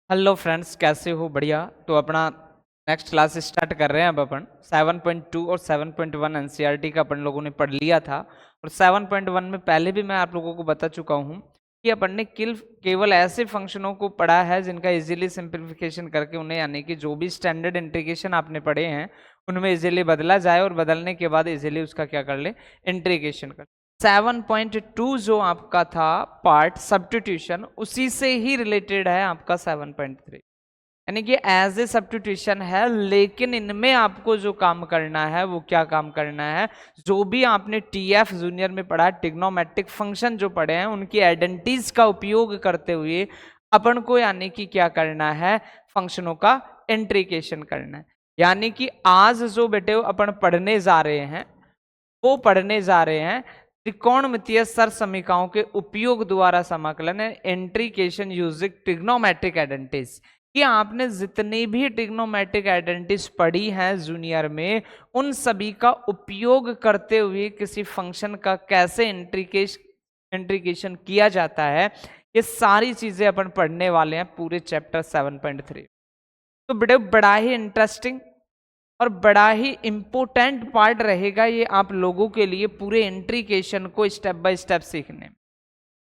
Hello friends, कैसे हो? बढ़िया। तो अपना नेक्स्ट क्लास स्टार्ट कर रहे हैं। अब अपन 7.2 और 7.1 एनसीईआरटी का अपन लोगों ने पढ़ लिया था। और 7.1 में पहले भी मैं आप लोगों को बता चुका हूँ कि अपन ने केवल ऐसे फंक्शनों को पढ़ा है जिनका इजीली सिंप्लीफिकेशन करके उन्हें, यानी कि जो भी स्टैंडर्ड इंटीग्रेशन आपने पढ़े हैं उनमें इजीली बदला जाए और बदलने के बाद इजीली उसका क्या कर ले, इंटीग्रेशन कर। 7.2 जो आपका था पार्ट सब्स्टिट्यूशन, उसी से ही रिलेटेड है आपका 7.3, यानी कि एज ए सब्स्टिट्यूशन है। लेकिन इनमें आपको जो काम करना है वो क्या काम करना है, जो भी आपने टीएफ जूनियर में पढ़ा, ट्रिग्नोमेट्रिक फंक्शन जो पढ़े हैं उनकी आइडेंटिटीज का उपयोग करते हुए अपन को, यानी कि क्या करना है, फंक्शनों का इंट्रीकेशन करना है। यानी कि आज जो बेटे अपन पढ़ने जा रहे हैं वो पढ़ने जा रहे हैं त्रिकोणमितीय सरसमीकाओं के उपयोग द्वारा समाकलन है, इंट्रीकेशन यूजिंग ट्रिग्नोमेट्रिक आइडेंटिटीज। कि आपने जितनी भी ट्रिग्नोमेट्रिक आइडेंटिटीज पढ़ी हैं जूनियर में, उन सभी का उपयोग करते हुए किसी फंक्शन का कैसे इंट्रीकेशन किया जाता है, ये सारी चीजें अपन पढ़ने वाले हैं पूरे चैप्टर 7.3। तो बेटे बड़ा ही इंटरेस्टिंग और बड़ा ही इंपॉर्टेंट पार्ट रहेगा ये आप लोगों के लिए पूरे इंट्रीकेशन को स्टेप बाय स्टेप सीखने में।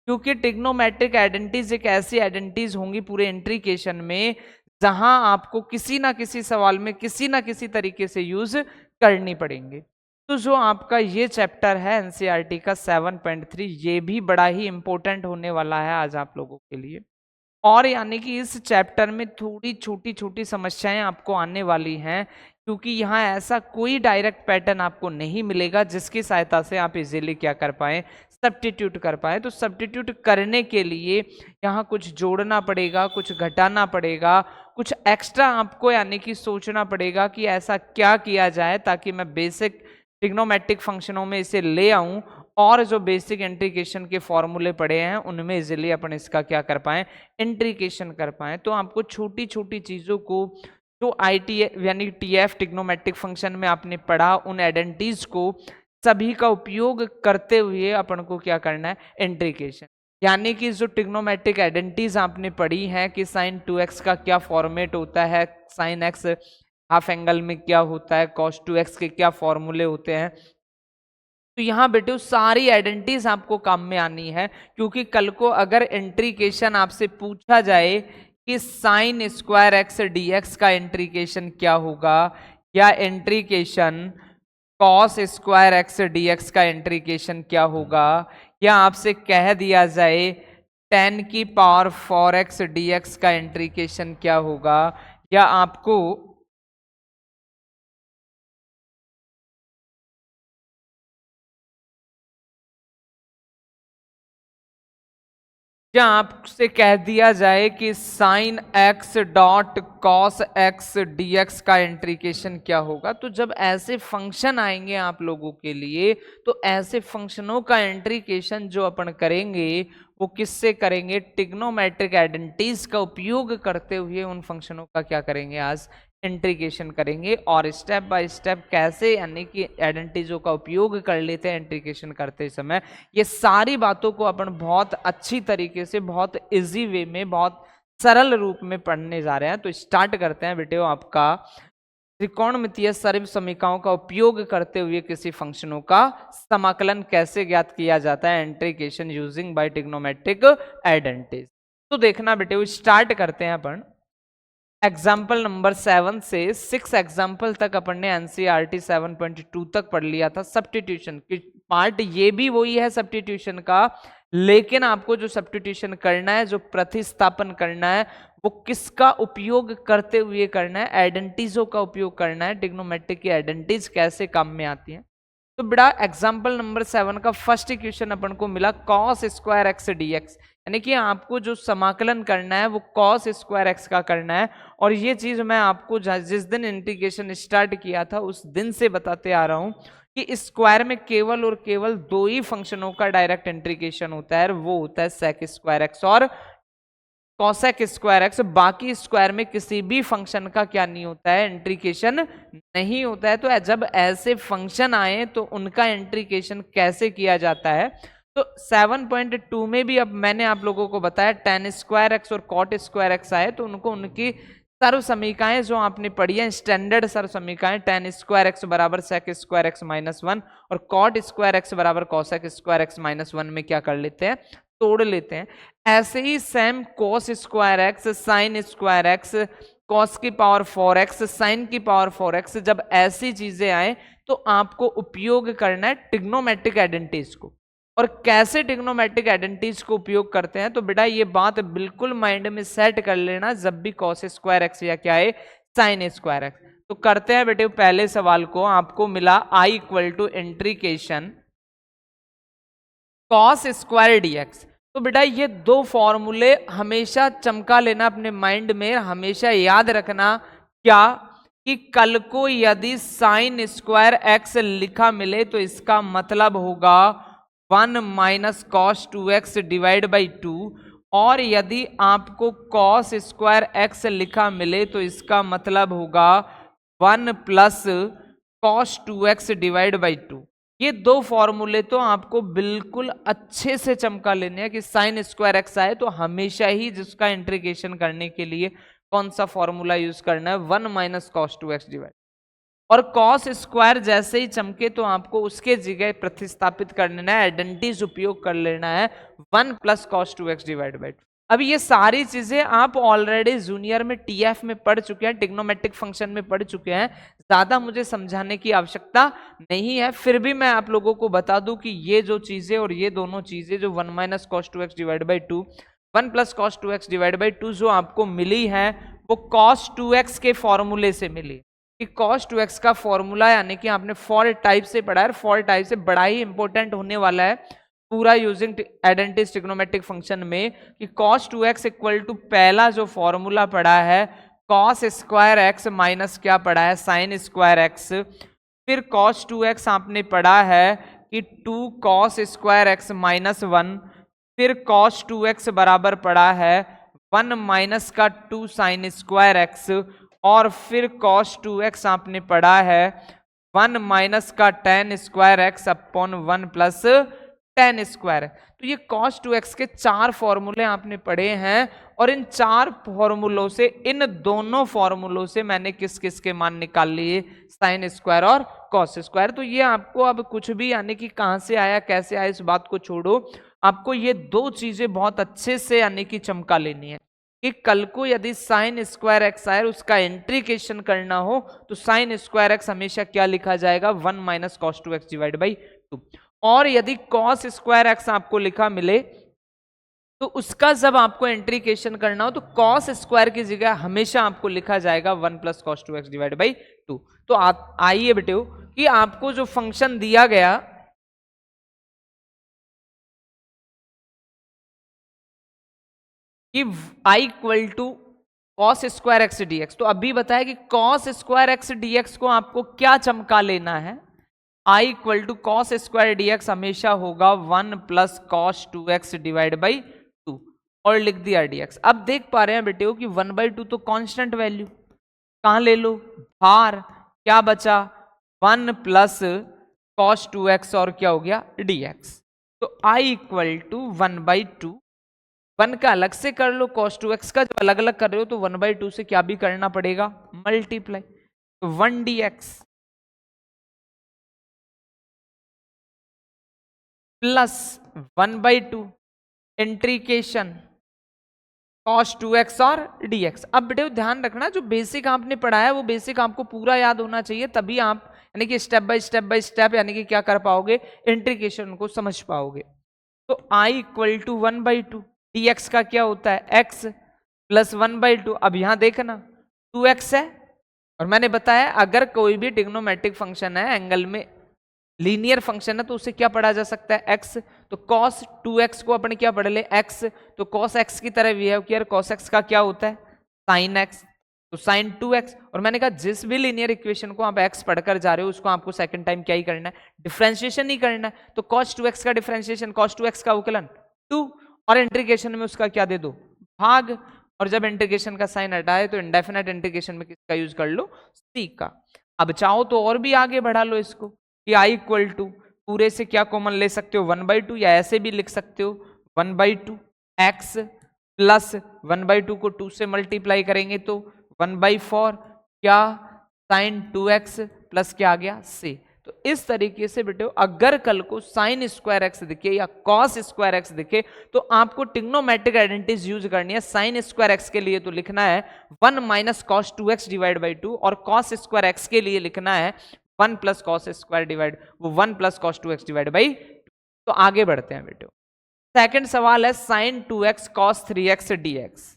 क्योंकि ट्रिग्नोमेट्रिक आइडेंटिटीज एक ऐसी आइडेंटिटीज होंगी पूरे इंट्रीकेशन में जहां आपको किसी ना किसी सवाल में किसी ना किसी तरीके से यूज करनी पड़ेंगे। तो जो आपका ये चैप्टर है एनसीईआरटी का 7.3, ये भी बड़ा ही इंपॉर्टेंट होने वाला है आज आप लोगों के लिए। और यानी कि इस चैप्टर में थोड़ी छोटी छोटी समस्याएं आपको आने वाली हैं, क्योंकि यहाँ ऐसा कोई डायरेक्ट पैटर्न आपको नहीं मिलेगा जिसकी सहायता से आप इजीली क्या कर पाए, सब्स्टिट्यूट कर पाए। तो सब्स्टिट्यूट करने के लिए यहाँ कुछ जोड़ना पड़ेगा, कुछ घटाना पड़ेगा, कुछ एक्स्ट्रा आपको यानी कि सोचना पड़ेगा कि ऐसा क्या किया जाए ताकि मैं बेसिक ट्रिग्नोमेट्रिक फंक्शनों में इसे ले आऊं और जो बेसिक इंट्रीकेशन के फॉर्मूले पड़े हैं उनमें इजीली अपन इसका क्या कर पाए, इंट्रीकेशन कर पाए। तो आपको छोटी छोटी चीजों को जो आईटी यानी टीएफ ट्रिग्नोमेट्रिक फंक्शन में आपने पढ़ा, उन आइडेंटिटीज को सभी का उपयोग करते हुए अपन को क्या करना है, इंट्रीकेशन। यानी कि जो ट्रिग्नोमेट्रिक आइडेंटिटीज आपने पढ़ी हैं कि साइन 2x का क्या फॉर्मेट होता है, साइन x हाफ एंगल में क्या होता है, cos 2x के क्या फॉर्मूले होते हैं, तो यहाँ बेटे सारी आइडेंटिटीज आपको काम में आनी है। क्योंकि कल को अगर इंट्रीकेशन आपसे पूछा जाए कि साइन स्क्वायर एक्स डीएक्स का इंट्रीकेशन क्या होगा, या इंट्रीकेशन कॉस स्क्वायर एक्स डीएक्स का इंट्रीकेशन क्या होगा, या आपसे कह दिया जाए tan की पावर 4x dx का इंट्रीकेशन क्या होगा, या आपको आपसे कह दिया जाए कि sine x dot cos x dx का इंट्रीकेशन क्या होगा। तो जब ऐसे फंक्शन आएंगे आप लोगों के लिए, तो ऐसे फंक्शनों का इंट्रीकेशन जो अपन करेंगे वो किससे करेंगे, ट्रिग्नोमेट्रिक आइडेंटिटीज का उपयोग करते हुए उन फंक्शनों का क्या करेंगे, आज इंट्रीकेशन करेंगे। और स्टेप बाय स्टेप कैसे यानी कि आइडेंटिटीजों का उपयोग कर लेते हैं इंट्रीकेशन करते समय, ये सारी बातों को अपन बहुत अच्छी तरीके से, बहुत इजी वे में, बहुत सरल रूप में पढ़ने जा रहे हैं। तो स्टार्ट करते हैं बेटे आपका त्रिकोणमितीय सर्वसमीकाओं का उपयोग करते हुए किसी फंक्शनों का समाकलन कैसे ज्ञात किया जाता है, इंट्रीकेशन यूजिंग बाय ट्रिग्नोमेट्रिक आइडेंटिटीज। तो देखना बेटे स्टार्ट करते हैं अपन एग्जाम्पल नंबर 7 से 6 एग्जाम्पल तक अपन ने एनसीईआरटी 7.2 तक पढ़ लिया था। सब्स्टिट्यूशन की पार्ट ये भी वही है सब्स्टिट्यूशन का, लेकिन आपको जो सब्स्टिट्यूशन करना है, जो प्रतिस्थापन करना है, वो किसका उपयोग करते हुए करना है, आइडेंटिटीजों का उपयोग करना है। ट्रिग्नोमेट्रिक की आइडेंटिटीज कैसे काम में आती हैं। तो बेटा एग्जाम्पल नंबर 7 का फर्स्ट इक्वेशन अपन को मिला कॉस स्क्वायर एक्स डीएक्स, यानी कि आपको जो समाकलन करना है वो कॉस स्क्वायर एक्स का करना है। और ये चीज मैं आपको जिस दिन इंटीग्रेशन स्टार्ट किया था उस दिन से बताते आ रहा हूं कि स्क्वायर में केवल और केवल दो ही फंक्शनों का डायरेक्ट इंटीग्रेशन होता है, वो होता है सेक स्क्वायर एक्स और कॉसेक स्क्वायर एक्स। बाकी स्क्वायर में किसी भी फंक्शन का क्या नहीं होता है, इंट्रीकेशन नहीं होता है। तो जब ऐसे फंक्शन आए तो उनका इंट्रीकेशन कैसे किया जाता है, तो 7.2 में भी अब मैंने आप लोगों को बताया tan स्क्वायर एक्स और cot स्क्वायर एक्स आए, तो उनको उनकी सर्व समीकरणें जो आपने पढ़ी है स्टैंडर्ड सर्व समीकरणें tan स्क्वायर एक्स बराबर sec स्क्वायर एक्स माइनस 1 और cot स्क्वायर एक्स बराबर cosec स्क्वायर एक्स माइनस 1 में क्या कर लेते हैं, तोड़ लेते हैं। ऐसे ही same cos square x sin square x cos की पावर 4x sin की पावर 4x, जब ऐसी चीजें आए तो आपको उपयोग करना है ट्रिग्नोमेट्रिक आइडेंटिटीज को। और कैसे ट्रिग्नोमेट्रिक आइडेंटिटीज को उपयोग करते हैं, तो बेटा ये बात बिल्कुल माइंड में सेट कर लेना जब भी cos स्क्वायर एक्स या क्या है sin स्क्वायर एक्स। तो करते हैं बेटे पहले सवाल को, आपको मिला I equal to integration cos square dx। तो बेटा ये दो फॉर्मूले हमेशा चमका लेना अपने माइंड में, हमेशा याद रखना क्या कि कल को यदि साइन स्क्वायर एक्स लिखा मिले तो इसका मतलब होगा 1 minus cos 2x divide by 2, और यदि आपको cos स्क्वायर एक्स लिखा मिले तो इसका मतलब होगा 1 plus cos 2x divide by 2। ये दो फॉर्मूले तो आपको बिल्कुल अच्छे से चमका लेने हैं कि साइन स्क्वायर एक्स आए तो हमेशा ही जिसका इंटीग्रेशन करने के लिए कौन सा फॉर्मूला यूज करना है, 1 माइनस कॉस 2x डिवाइड। और कॉस स्क्वायर जैसे ही चमके तो आपको उसके जगह प्रतिस्थापित कर लेना है, आइडेंटिटीज उपयोग कर लेना है 1 plus cos 2x divide by 2। अब ये सारी चीजें आप ऑलरेडी जूनियर में टीएफ में पढ़ चुके हैं, ट्रिग्नोमेट्रिक फंक्शन में पढ़ चुके हैं, ज्यादा मुझे समझाने की आवश्यकता नहीं है। फिर भी मैं आप लोगों को बता दूं कि ये जो चीजें और ये दोनों चीजें जो 1 minus cos 2x divide by 2 1 plus cos 2x divide by 2 जो आपको मिली है वो कॉस 2x के फॉर्मूले से मिली। कि cos 2x का फॉर्मूला यानी कि आपने फॉर टाइप से पढ़ा है, फॉर टाइप से बड़ा ही इंपॉर्टेंट होने वाला है पूरा यूजिंग आइडेंटिटीज ट्रिग्नोमेट्रिक फंक्शन में, कि cos 2x इक्वल टू पहला जो फॉर्मूला पढ़ा है cos स्क्वायर एक्स माइनस क्या पढ़ा है sin स्क्वायर एक्स, फिर cos 2x आपने पढ़ा है कि 2 cos स्क्वायर एक्स माइनस 1, फिर cos 2x बराबर पढ़ा है 1 माइनस का 2 sin स्क्वायर एक्स, और फिर cos 2x आपने पढ़ा है 1 माइनस का tan square x upon 1 plus tan square. तो ये cos 2x के 4 फॉर्मूले आपने पढ़े हैं, और इन 4 फॉर्मूलों से, इन दोनों फॉर्मूलों से मैंने किस किस के मान निकाल लिए, sin स्क्वायर और cos स्क्वायर। तो ये आपको अब कुछ भी यानी कि कहां से आया कैसे आया इस बात को छोड़ो, आपको ये दो चीजें बहुत अच्छे से यानी कि चमका लेनी है कि कल को यदि साइन स्क्वायर एक्स आए उसका इंटीग्रेशन करना हो तो साइन स्क्वायर एक्स हमेशा क्या लिखा जाएगा, 1 minus cos 2x divide by 2। और यदि कॉस स्क्वायर एक्स आपको लिखा मिले तो उसका जब आपको इंटीग्रेशन करना हो तो कॉस स्क्वायर की जगह हमेशा आपको लिखा जाएगा 1 plus cos 2x divide by 2। तो आइए बेटे कि आपको जो फंक्शन दिया गया कि I equal to cos square x d x, तो अभी बताया कि cos square x d x को आपको क्या चमका लेना है, I equal to cos square d x हमेशा होगा 1 plus cos 2x divide by 2, और लिख दिया dx। अब देख पा रहे हैं बेटे कि 1/2 तो कांस्टेंट वैल्यू, कहां ले लो बाहर, क्या बचा 1 प्लस कॉस 2x और क्या हो गया dx। तो I इक्वल टू 1/2, 1 का अलग से कर लो, cos 2x का जब अलग अलग कर रहे हो तो 1/2 से क्या भी करना पड़ेगा, मल्टीप्लाई, तो 1 dx plus 1/2 integration cos 2x और dx। अब बेटे ध्यान रखना जो बेसिक आपने पढ़ा है वो बेसिक आपको पूरा याद होना चाहिए, तभी आप यानी कि स्टेप बाय स्टेप यानी कि क्या कर पाओगे, इंट्रीकेशन को समझ पाओगे। तो I इक्वल टू 1/2, dx का क्या होता है x प्लस 1/2। अब यहां देखना 2x है, और मैंने बताया अगर कोई भी ट्रिग्नोमेट्रिक फंक्शन है एंगल में लीनियर फंक्शन है तो उसे क्या पढ़ा जा सकता है x, तो cos 2x को अपन क्या पढ़ ले x, तो cos x की तरह बिहेव किया, cos x का क्या होता है sin x, तो sin 2x। और मैंने कहा जिस भी लीनियर इक्वेशन को आप x पढ़कर जा रहे हो उसको आपको सेकंड टाइम क्या ही करना है, डिफरेंशिएशन ही करना है। तो cos 2x का डिफरेंशिएशन, cos 2x का अवकलन 2, और इंटीग्रेशन में उसका क्या दे दो भाग, और जब इंटीग्रेशन का साइन हटाए तो इंडेफिनेट इंटीग्रेशन में किसका यूज कर लो, c का। अब चाहो तो और भी आगे बढ़ा लो इसको कि I इक्वल टू पूरे से क्या कॉमन ले सकते हो 1/2, या ऐसे भी लिख सकते हो 1/2 x प्लस 1/2 को 2 से मल्टीप्लाई करेंगे तो 1/4 क्या साइन 2x प्लस क्या आ गया c। तो इस तरीके से बेटे अगर कल को साइन स्क्वायर एक्स दिखे या कॉस स्क्वायर एक्स दिखे तो आपको ट्रिग्नोमेट्रिक आइडेंटिटीज यूज करनी है। साइन स्क्वायर एक्स के लिए तो लिखना है 1 minus cos 2x divide by 2, और कॉस स्क्वायर एक्स के लिए लिखना है 1 प्लस कॉस स्क्वायर डिवाइड वो 1 plus cos 2x divide by 2। तो आगे बढ़ते हैं बेटे। सेकंड सवाल है sine 2x cos 3x dx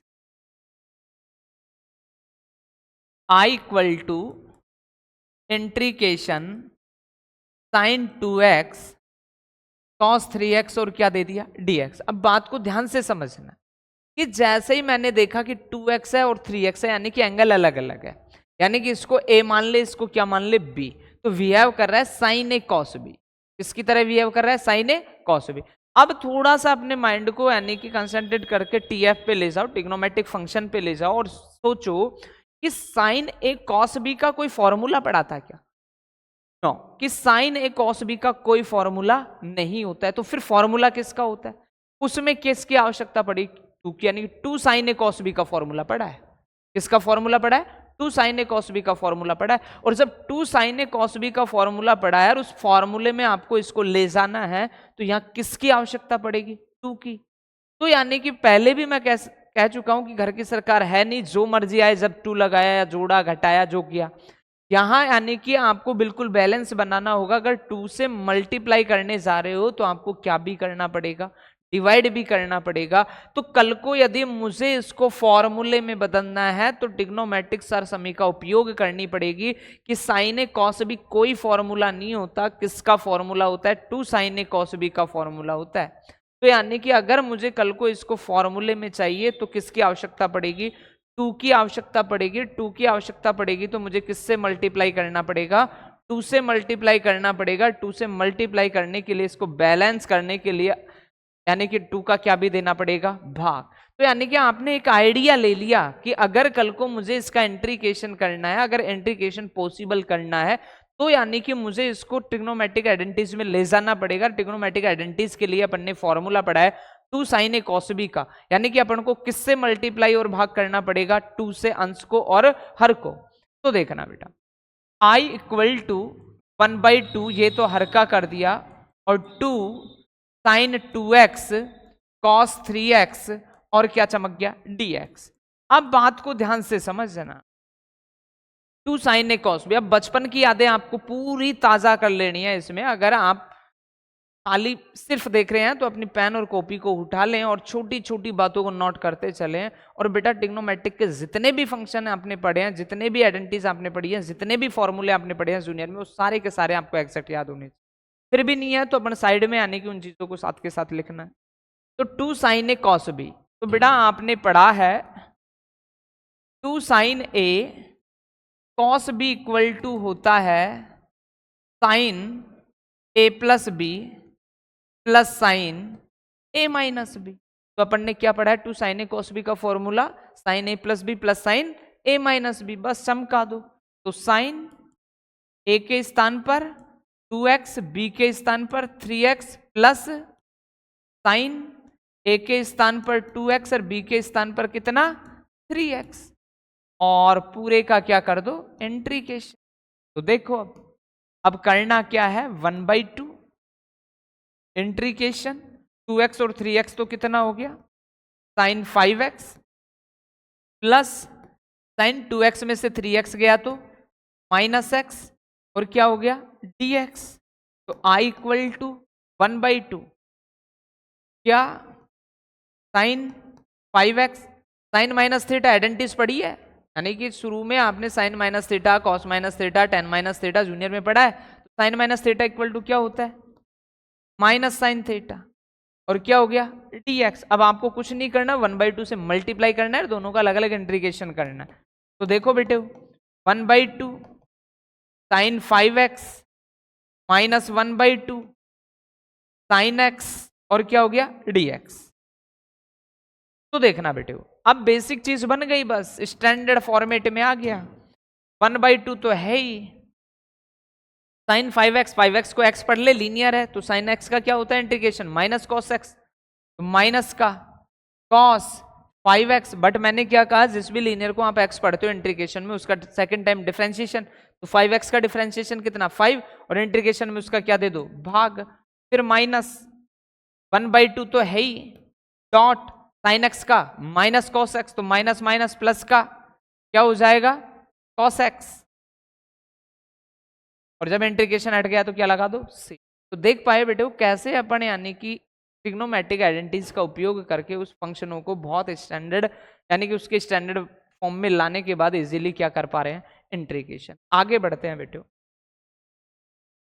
I equal to integration sine 2x cos 3x और क्या दे दिया dx। अब बात को ध्यान से समझना कि जैसे ही मैंने देखा कि 2x है और 3x है यानी कि एंगल अलग अलग है, यानी कि इसको a मान ले, इसको क्या मान ले b, तो बिहेव कर रहा है साइन ए कॉस b। किसकी तरह बिहेव कर रहा है साइन ए कॉस b। अब थोड़ा सा अपने माइंड को यानी कि कंसंट्रेट करके टीएफ पे ले जाओ, ट्रिग्नोमेट्रिक फंक्शन पे ले जाओ, और सोचो कि साइन ए कॉस b का कोई फॉर्मूला पड़ा था क्या? नो, कि साइन ए कॉस बी का कोई फॉर्मूला नहीं होता है। तो फिर फॉर्मूला किसका होता है? उसमें किसकी आवश्यकता पड़ी? टू की, यानी 2 साइन ए कॉस बी का फॉर्मूला पड़ा है। किसका फॉर्मूला पड़ा है? 2 साइन ए कॉस बी का फॉर्मूला पड़ा है। और जब 2 साइन ए कॉस बी का फॉर्मूला पड़ा है और उस फॉर्मूले में आपको इसको ले जाना है तो यहां किसकी आवश्यकता पड़ेगी? 2 की। तो यानी कि पहले भी मैं कह चुका हूं कि घर की सरकार है नहीं, जो मर्जी आए, जब 2 लगाया या जोड़ा घटाया जो किया। यहां यानी कि आपको बिल्कुल बैलेंस बनाना होगा। अगर 2 से मल्टीप्लाई करने जा रहे हो तो आपको क्या भी करना पड़ेगा? डिवाइड भी करना पड़ेगा। तो कल को यदि मुझे इसको फॉर्मूले में बदलना है तो ट्रिग्नोमेट्रिक सरसमी का उपयोग करनी पड़ेगी कि साइन ए कॉस बी कोई फॉर्मूला नहीं होता। किसका फॉर्मूला होता है? 2 साइन ए कॉस बी का फॉर्मूला होता है। तो यानी कि अगर मुझे कल को इसको फॉर्मूले में चाहिए तो किसकी आवश्यकता पड़ेगी? 2 की आवश्यकता पड़ेगी। 2 की आवश्यकता पड़ेगी तो मुझे किससे मल्टीप्लाई करना पड़ेगा? 2 से मल्टीप्लाई करना पड़ेगा। 2 से मल्टीप्लाई करने के लिए, इसको बैलेंस करने के लिए यानी कि 2 का क्या भी देना पड़ेगा? भाग। तो यानी कि आपने एक आइडिया ले लिया कि अगर कल को मुझे इसका इंट्रीकेशन करना है, अगर इंट्रीकेशन पॉसिबल करना है तो यानी कि मुझे इसको ट्रिग्नोमेट्रिक आइडेंटिटीज में ले जाना पड़ेगा। ट्रिग्नोमेट्रिक आइडेंटिटीज के लिए अपन ने फॉर्मूला पढ़ा है 2 साइन ए कॉस बी का, यानी कि अपन को किससे मल्टीप्लाई और भाग करना पड़ेगा? 2 से अंश को और हर को। तो देखना बेटा, आई इक्वल टू 1/2, ये तो हर का कर दिया, और 2 साइन 2x कॉस 3x और क्या चमक गया? dx। अब बात को ध्यान से समझना, 2 साइन ए कॉस बी। अब बचपन की यादें आपको पूरी ताजा कर लेनी है इसमें। अगर आप खाली सिर्फ देख रहे हैं तो अपनी पेन और कॉपी को उठा लें और छोटी छोटी बातों को नोट करते चलें। और बेटा ट्रिग्नोमेट्रिक के जितने भी फंक्शन आपने पढ़े हैं, जितने भी आइडेंटिटीज आपने पढ़ी हैं, जितने भी फॉर्मूले आपने पढ़े हैं जूनियर में, वो सारे के सारे आपको एग्जैक्ट याद होने चाहिए। फिर भी नहीं है तो अपन साइड में आने की उन चीजों को साथ के साथ लिखना है। तो 2 साइन ए कॉस बी, तो बेटा आपने पढ़ा है 2 sine A cos B equal to होता है sine A plus B plus sine A minus B. तो अपन ने क्या पढ़ा है? 2 साइन ए कॉस बी का formula sine A plus B plus sine A minus B, बस चमका दो। तो साइन ए के स्थान पर 2x, बी के स्थान पर 3x प्लस साइन ए के स्थान पर 2x और बी के स्थान पर कितना? 3x, और पूरे का क्या कर दो? इंट्रीकेशन। तो देखो अब करना क्या है? 1/2 इंट्रीकेशन 2x और 3x तो कितना हो गया? Sign 5x plus sign 2x में से 3x गया तो माइनस x, और क्या हो गया? dx। तो i इक्वल टू 1/2 क्या? Sine 5x sine minus theta identities पढ़ी है, यानी कि शुरू में आपने sine minus theta, cos minus theta, tan minus theta junior में पढ़ा है। तो sine minus theta equal to क्या होता है? माइनस साइन थीटा, और क्या हो गया? dx। अब आपको कुछ नहीं करना, 1/2 से मल्टीप्लाई करना है, दोनों का अलग अलग इंटीग्रेशन करना है। तो देखो बेटे 1/2 sign 5x minus 1/2 sine x, और क्या हो गया? dx। तो देखना बेटे अब बेसिक चीज बन गई, बस स्टैंडर्ड फॉर्मेट में आ गया। 1/2 तो है ही, साइन 5x, 5x को x पढ़ ले, लीनियर है, तो साइन x का क्या होता है इंटीग्रेशन, माइनस कॉस x, तो माइनस का कॉस 5x, बट मैंने क्या कहा, जिस भी लीनियर को आप x पढ़ते हो इंटीग्रेशन में उसका सेकंड टाइम डिफरेंशिएशन, तो 5x का डिफरेंशिएशन कितना 5, और इंटीग्रेशन में उसका क्या दे दो, भाग, फिर माइनस 1/2 तो है ही, डॉट साइन x का माइनस कॉस x, तो माइनस माइनस प्लस का क्या हो जाएगा कॉस x, और जब इंटीग्रेशन हट गया तो क्या लगा दो c। तो देख पाए बेटे कैसे अपन यानी कि ट्रिग्नोमेट्रिक आइडेंटिटीज का उपयोग करके उस फंक्शनों को बहुत स्टैंडर्ड यानी कि उसके स्टैंडर्ड फॉर्म में लाने के बाद इजीली क्या कर पा रहे हैं, इंटीग्रेशन। आगे बढ़ते हैं बेटे,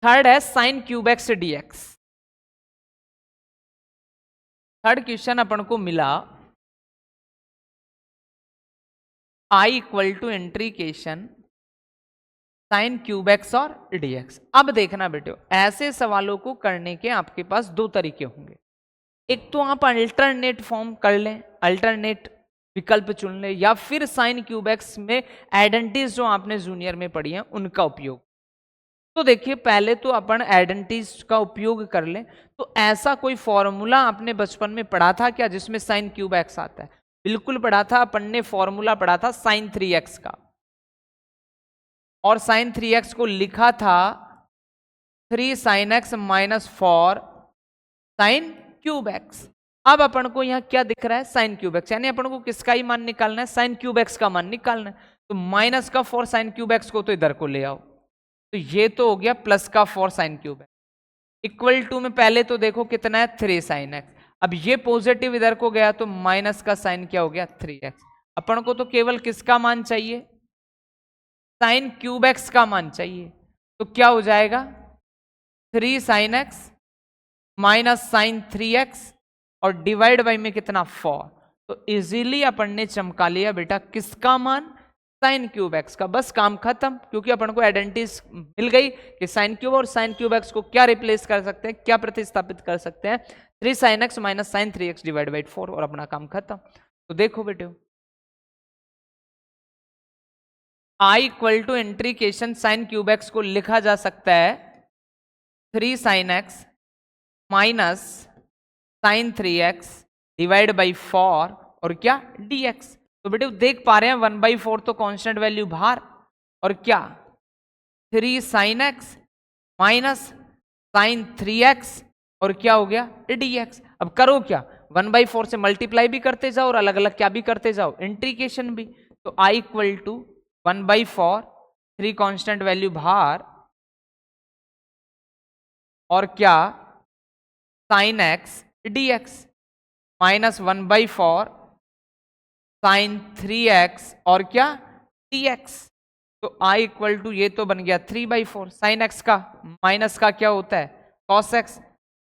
थर्ड है sine cube x dx। Third question अपन को मिला i equal to integration sine cube x और dx। अब देखना बेटे, ऐसे सवालों को करने के आपके पास दो तरीके होंगे, एक तो आप अल्टरनेट फॉर्म कर लें, अल्टरनेट विकल्प चुन लें, या फिर साइन क्यूब एक्स में आइडेंटिटीज जो आपने जूनियर में पढ़ी हैं उनका उपयोग। तो देखिए पहले तो अपन आइडेंटिटीज का उपयोग कर लें, तो ऐसा कोई फॉर्मूला आपने बचपन में पढ़ा था क्या जिसमें साइन क्यूब एक्स आता है? बिल्कुल पढ़ा था, अपन ने फॉर्मूला पढ़ा था साइन 3x का, और साइन 3x को लिखा था 3 sin x minus 4 sine cube x. अब अपन को यहां क्या दिख रहा है, साइन क्यूब एक्स, यानी अपन को किसका ही मान निकालना है, साइन क्यूब एक्स का मान निकालना है। तो माइनस का 4 साइन क्यूब एक्स को तो इधर को ले आओ, तो ये तो हो गया प्लस का 4 sine cube x, equal to में पहले तो देखो कितना है 3 साइन एक्स, अब ये पॉजिटिव इधर को गया तो माइनस का साइन क्या हो गया 3x। अपन को तो केवल किसका मान चाहिए, साइन क्यूब एक्स का मान चाहिए, तो क्या हो जाएगा 3 sine x minus sine 3x और डिवाइड बाई में कितना 4, तो इजीली अपन ने चमका लिया बेटा किसका मान, साइन क्यूब एक्स का। बस काम खत्म, क्योंकि अपन को आइडेंटिटीज मिल गई कि साइन क्यूब और साइन क्यूब एक्स को क्या रिप्लेस कर सकते हैं, क्या प्रतिस्थापित कर सकते हैं, 3 sine x minus sine 3x divide by 4, और अपना काम खत्म। तो देखो बेटे i equal to integration sine cube x को लिखा जा सकता है 3 sine x minus sine 3x divide by 4 और क्या dx। तो बेटे देख पा रहे हैं 1/4 तो कांस्टेंट वैल्यू बाहर, और क्या 3 sine x minus sine 3x और क्या हो गया dx। अब करो क्या, 1/4 से मल्टीप्लाई भी करते जाओ और अलग अलग क्या भी करते जाओ, इंटीग्रेशन भी। तो i equal to 1/4, 3 constant value बाहर, और क्या sine x dx minus 1/4 sine 3x और क्या dx। तो i इक्वल टू ये तो बन गया 3/4, साइन x का माइनस का क्या होता है cos x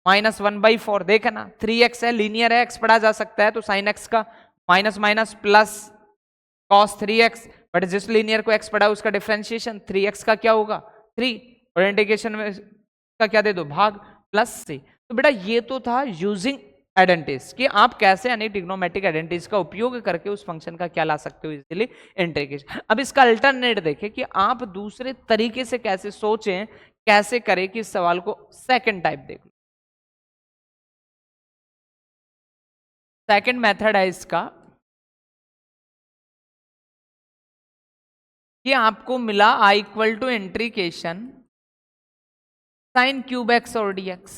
माइनस 1/4, देखा ना 3x है, लीनियर है, x पढ़ा जा सकता है, तो साइन x का minus minus plus cos 3x, but जिस लीनियर को x पढ़ा उसका डिफरेंशिएशन 3x का क्या होगा 3, और इंटीग्रेशन में का क्या दे दो भाग प्लस से। तो बेटा ये तो था यूजिंग आइडेंटिटीज कि आप कैसे यानी ट्रिग्नोमेट्रिक आइडेंटिटीज का उपयोग करके उस फंक्शन का क्या ला सकते हो इजीली, इंटीग्रेशन। अब इसका अल्टरनेट देखें कि आप दूसरे तरीके से कैसे सोचें, कैसे करें कि इस सवाल को सेकंड टाइप देख लो। सेकंड मेथड है इसका कि आपको मिला i equal to integration sine cube x और dx।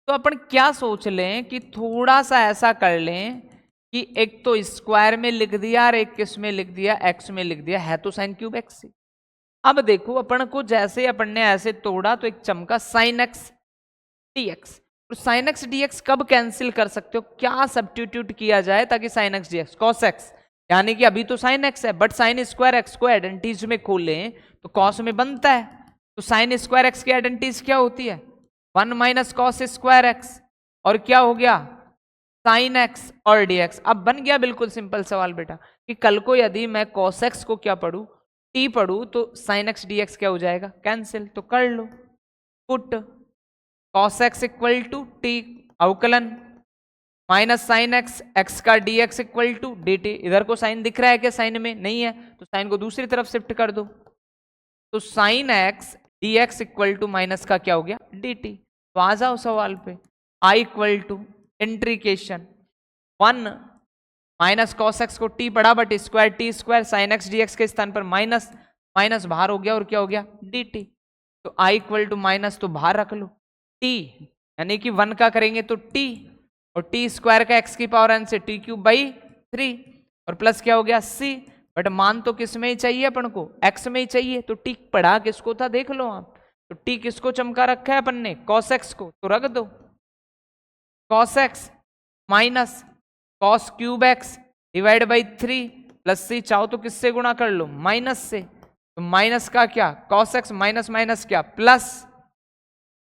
तो अपन क्या सोच लें कि थोड़ा सा ऐसा कर लें कि एक तो स्क्वायर में लिख दिया और एक किस में लिख दिया, एक्स में लिख दिया, है तो साइन क्यूब एक्स से। अब देखो अपन को जैसे अपन ने ऐसे तोड़ा तो एक चमका साइन एक्स dx, तो साइन एक्स dx कब कैंसिल कर सकते हो, क्या सब्स्टिट्यूट किया जाए ताकि sign x dx cos x, यानी कि अभी तो साइन x है बट साइन स्क्वायर एक्स को आइडेंटिटीज में खोलें तो cos में बनता है, तो साइन स्क्वायर एक्स की आइडेंटिटीज क्या होती है 1 माइनस कॉस स्क्वायर एक्स और क्या हो गया साइन एक्स और dx। अब बन गया बिल्कुल सिंपल सवाल बेटा कि कल को यदि मैं cos x को क्या पढ़ूं t पढ़ूं तो साइन एक्स dx क्या हो जाएगा कैंसिल, तो कर लो put cos x equal to t अवकलन माइनस साइन एक्स एक्स का dx इक्वल टू dt। इधर को साइन दिख रहा है क्या, साइन में नहीं है तो साइन को दूसरी तरफ शिफ्ट कर दो, तो sine x d x equal to minus का क्या हो गया डी टी। तो आ जाओ सवाल पे, I equal to integration 1 minus cos x को टी पढ़ा but square t square sine x d x के स्थान पर माइनस, माइनस बाहर हो गया और क्या हो गया डी टी। तो आई इक्वल टू माइनस तो बाहर रख लो, टी यानी कि 1 का करेंगे तो टी, और टी स्क्वायर का एक्स की पावर एन से टी क्यूब बाई 3 और प्लस क्या हो गया सी। बट मान तो किस में ही चाहिए अपन को एक्स में ही चाहिए, तो टी पढ़ा किसको था देख लो आप। तो टी किसको चमका रखा है अपन ने कॉस एक्स को, तो रख दो cos x minus cos cube x divide by 3 plus C, चाहो तो किससे गुणा कर लो माइनस से। तो माइनस का क्या कॉस एक्स माइनस माइनस क्या plus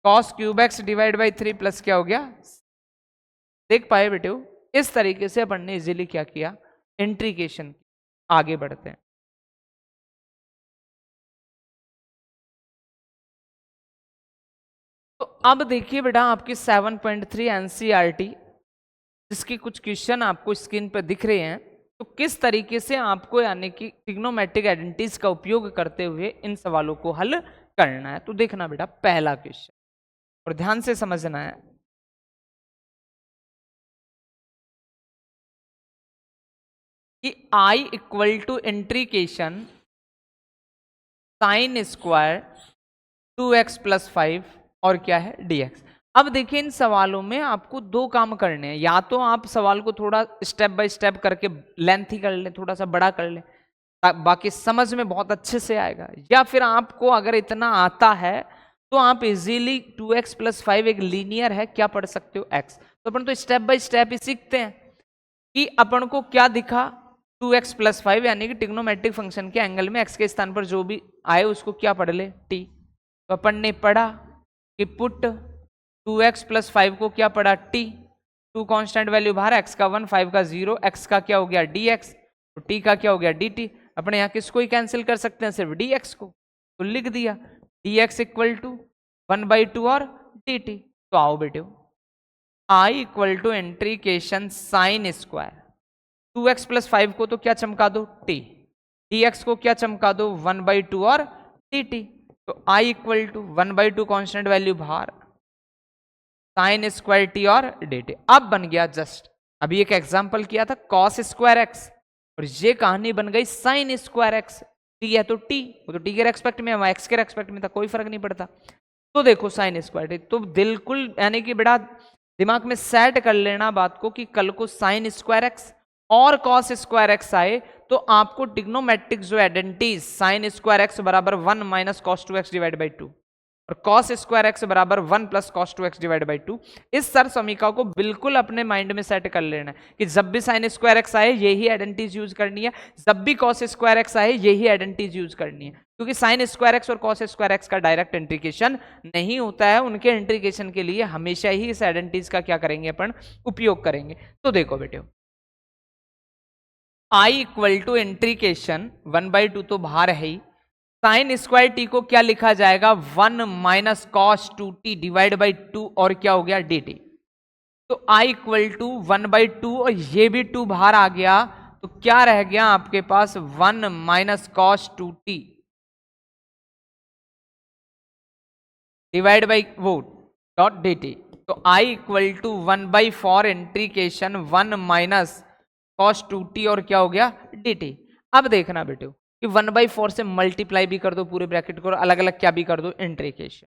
cos cube x divide by 3 plus क्या हो गया। देख पाए बेटे, इस तरीके से अपन ने इजीली क्या किया इंट्रीकेशन। आगे बढ़ते हैं। तो अब देखिए बेटा आपकी 7.3 एनसीईआरटी जिसकी कुछ क्वेश्चन आपको स्क्रीन पर दिख रहे हैं, तो किस तरीके से आपको यानी कि ट्रिग्नोमेट्रिक आइडेंटिटीज का उपयोग करते हुए इन सवालों को हल करना है। तो देखना बेटा पहला क्वेश्चन और ध्यान से समझना है। कि I equal to integration sine square 2x plus 5 और क्या है dx। अब देखिए इन सवालों में आपको दो काम करने हैं, या तो आप सवाल को थोड़ा स्टेप बाय स्टेप करके लेंथी कर लें, थोड़ा सा बड़ा कर लें, बाकी समझ में बहुत अच्छे से आएगा, या फिर आपको अगर इतना आता है तो आप इजीली 2x प्लस 5 एक लीनियर है क्या पढ़ सकते हो x। तो अपन तो स्टेप बाय स्टेप ही सीखते हैं कि अपन को क्या दिखा 2x प्लस 5 यानी कि ट्रिग्नोमेट्रिक फंक्शन के एंगल में x के स्थान पर जो भी आए उसको क्या पढ़ ले t। तो अपन ने पढ़ा कि पुट 2x प्लस 5 को क्या पढ़ा t, 2 कांस्टेंट वैल्यू बाहर, x का 1 5 का 0, x का क्या हो गया dx, तो t का क्या हो गया dt। अपने यहाँ किसको ही कैंसिल कर सकते हैं सिर्फ dx को, तो लिख दिया dx इक्वल टू 1/2 और dt। तो आओ बेटे i equal to integration sine square 2x plus 5 को तो क्या चमका दो t, dx को क्या चमका दो 1/2 और dt। तो i equal to 1/2 constant value बाहर साइन स्क्वायर टी और dt। अब बन गया जस्ट अभी एक एग्जांपल किया था कॉस स्क्वायर एक्स और ये कहानी बन गई साइन स्क्वायर एक्स। टी है तो टी, वो तो टी के रेस्पेक्ट में, एक्स के रेस्पेक्ट में था, कोई फर्क नहीं पड़ता। तो देखो साइन स्क्वायर टी, तो बिल्कुल यानी कि बेटा दिमाग में सेट कर लेना बात को कि कल को साइन स्क्वायर एक्स और कॉस स्क्वायर एक्स आए तो आपको ट्रिग्नोमेट्रिक जो आइडेंटिटीज साइन स्क्वायर एक्स बराबर 1 minus cos 2x divide by 2 और कॉस स्क्वायर एक्स बराबर 1 plus cos 2x divide by 2, इस सर समीका को बिल्कुल अपने माइंड में सेट कर लेना है कि जब भी साइन स्क्वायर एक्स आए यही आइडेंटिटीज यूज करनी है, जब भी कॉस स्क्वायर एक्स आए यही आइडेंटिटीज यूज करनी है, क्योंकि साइन स्क्वायर एक्स और कॉस स्क्वायर एक्स का डायरेक्ट इंट्रीकेशन नहीं होता है, उनके इंट्रीकेशन के लिए हमेशा ही इस आइडेंटिटीज का क्या करेंगे अपन उपयोग करेंगे। तो देखो बेटे आई इक्वल टू इंट्रीकेशन 1/2 तो बाहर है ही, साइन स्क्वायर टी को क्या लिखा जाएगा 1 minus cos 2t divide by 2 और क्या हो गया dt। तो i इक्वल टू 1/2 और ये भी 2 बाहर आ गया, तो क्या रह गया आपके पास 1 minus cos 2t divide by वो डॉट dt। तो i equal to 1/4 integration 1 minus cos 2t और क्या हो गया dt। अब देखना बेटे कि 1/4 से मल्टीप्लाई भी कर दो पूरे ब्रैकेट को, अलग अलग क्या भी कर दो इंट्रीकेशन।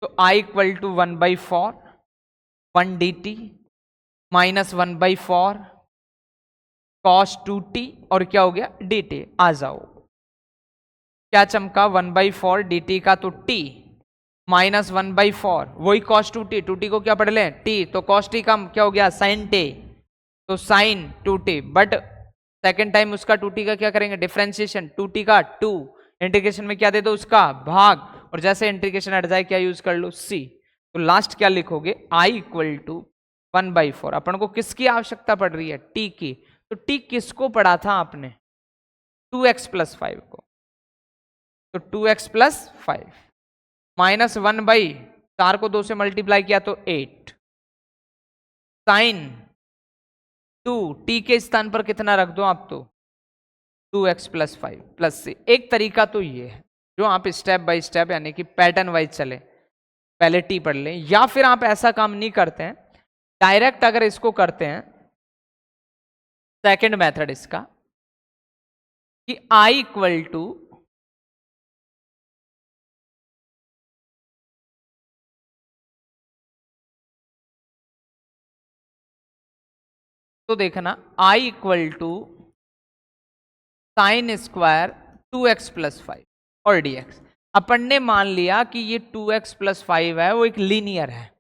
तो i equal to 1/4 1 dt minus 1/4 cos 2t और क्या हो गया dt। आ जाओ क्या चमका 1/4 dt का तो t माइनस 1/4 वही कॉस 2t, 2t को क्या पढ़ लें t, तो कॉस t का क्या हो गया साइन t, तो sine 2t, but second time उसका 2t का क्या करेंगे डिफरेंशिएशन, 2t का 2 इंटीग्रेशन में क्या दे दो उसका भाग, और जैसे इंटीग्रेशन हट जाए क्या यूज कर लो c। तो लास्ट क्या लिखोगे i इक्वल टू 1/4। अपन को किसकी आवश्यकता पड़ रही है t की, तो t किसको पढ़ा था आपने 2x प्लस 5 को, तो 2x प्लस 5 माइनस 1/4 को 2 से मल्टीप्लाई किया तो 8 साइन 2 t के स्थान पर कितना रख दो आप तो 2x प्लस 5 प्लस से। एक तरीका तो ये है, जो आप स्टेप बाय स्टेप यानी कि पैटर्न वाइज चले, पहले टी पढ़ लें, या फिर आप ऐसा काम नहीं करते हैं, डायरेक्ट अगर इसको करते हैं, सेकंड मेथड इसका कि आई इक्वल टू तो देखना I equal to sine square 2x plus 5 और dx। अपन ने मान लिया कि ये 2x प्लस 5 है, वो एक लीनियर है,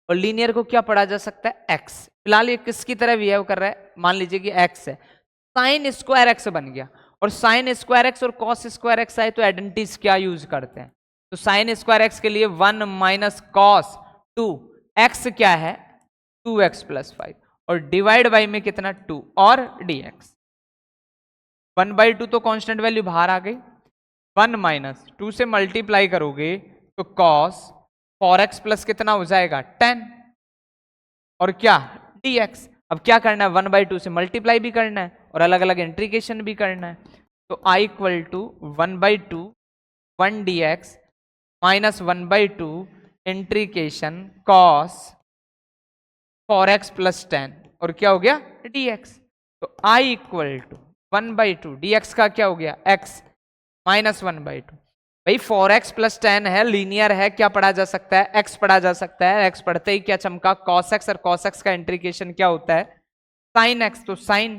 और लीनियर को क्या पढ़ा जा सकता है, x। फिलहाल ये किसकी तरह बिहेव कर रहा है, मान लीजिए कि x है, साइन स्क्वायर x बन गया, और साइन स्क्वायर x और कॉस स्क्वायर x आए तो आइडेंटिटीज क्या यूज करते हैं, तो साइन स्क्वायर x के लिए 1 माइनस कॉस 2, x क्या है 2x प्लस 5, और डिवाइड बाई में कितना 2 और dx। 1/2 तो कांस्टेंट वैल्यू बाहर आ गई, 1 माइनस 2 से मल्टीप्लाई करोगे तो cos 4x प्लस कितना हो जाएगा 10, और क्या dx। अब क्या करना है, 1/2 से मल्टीप्लाई भी करना है और अलग अलग इंट्रीकेशन भी करना है, तो i equal to 1/2 1 dx minus 1/2 integration cos 4x plus 10, और क्या हो गया dx। तो i इक्वल टू 1/2 dx का क्या हो गया x माइनस 1/2। भाई 4x प्लस 10 है, लीनियर है, क्या पढ़ा जा सकता है, x पढ़ा जा सकता है, x पढ़ते ही क्या चमका cos x, और cos x का इंट्रीकेशन क्या होता है sin x, तो sin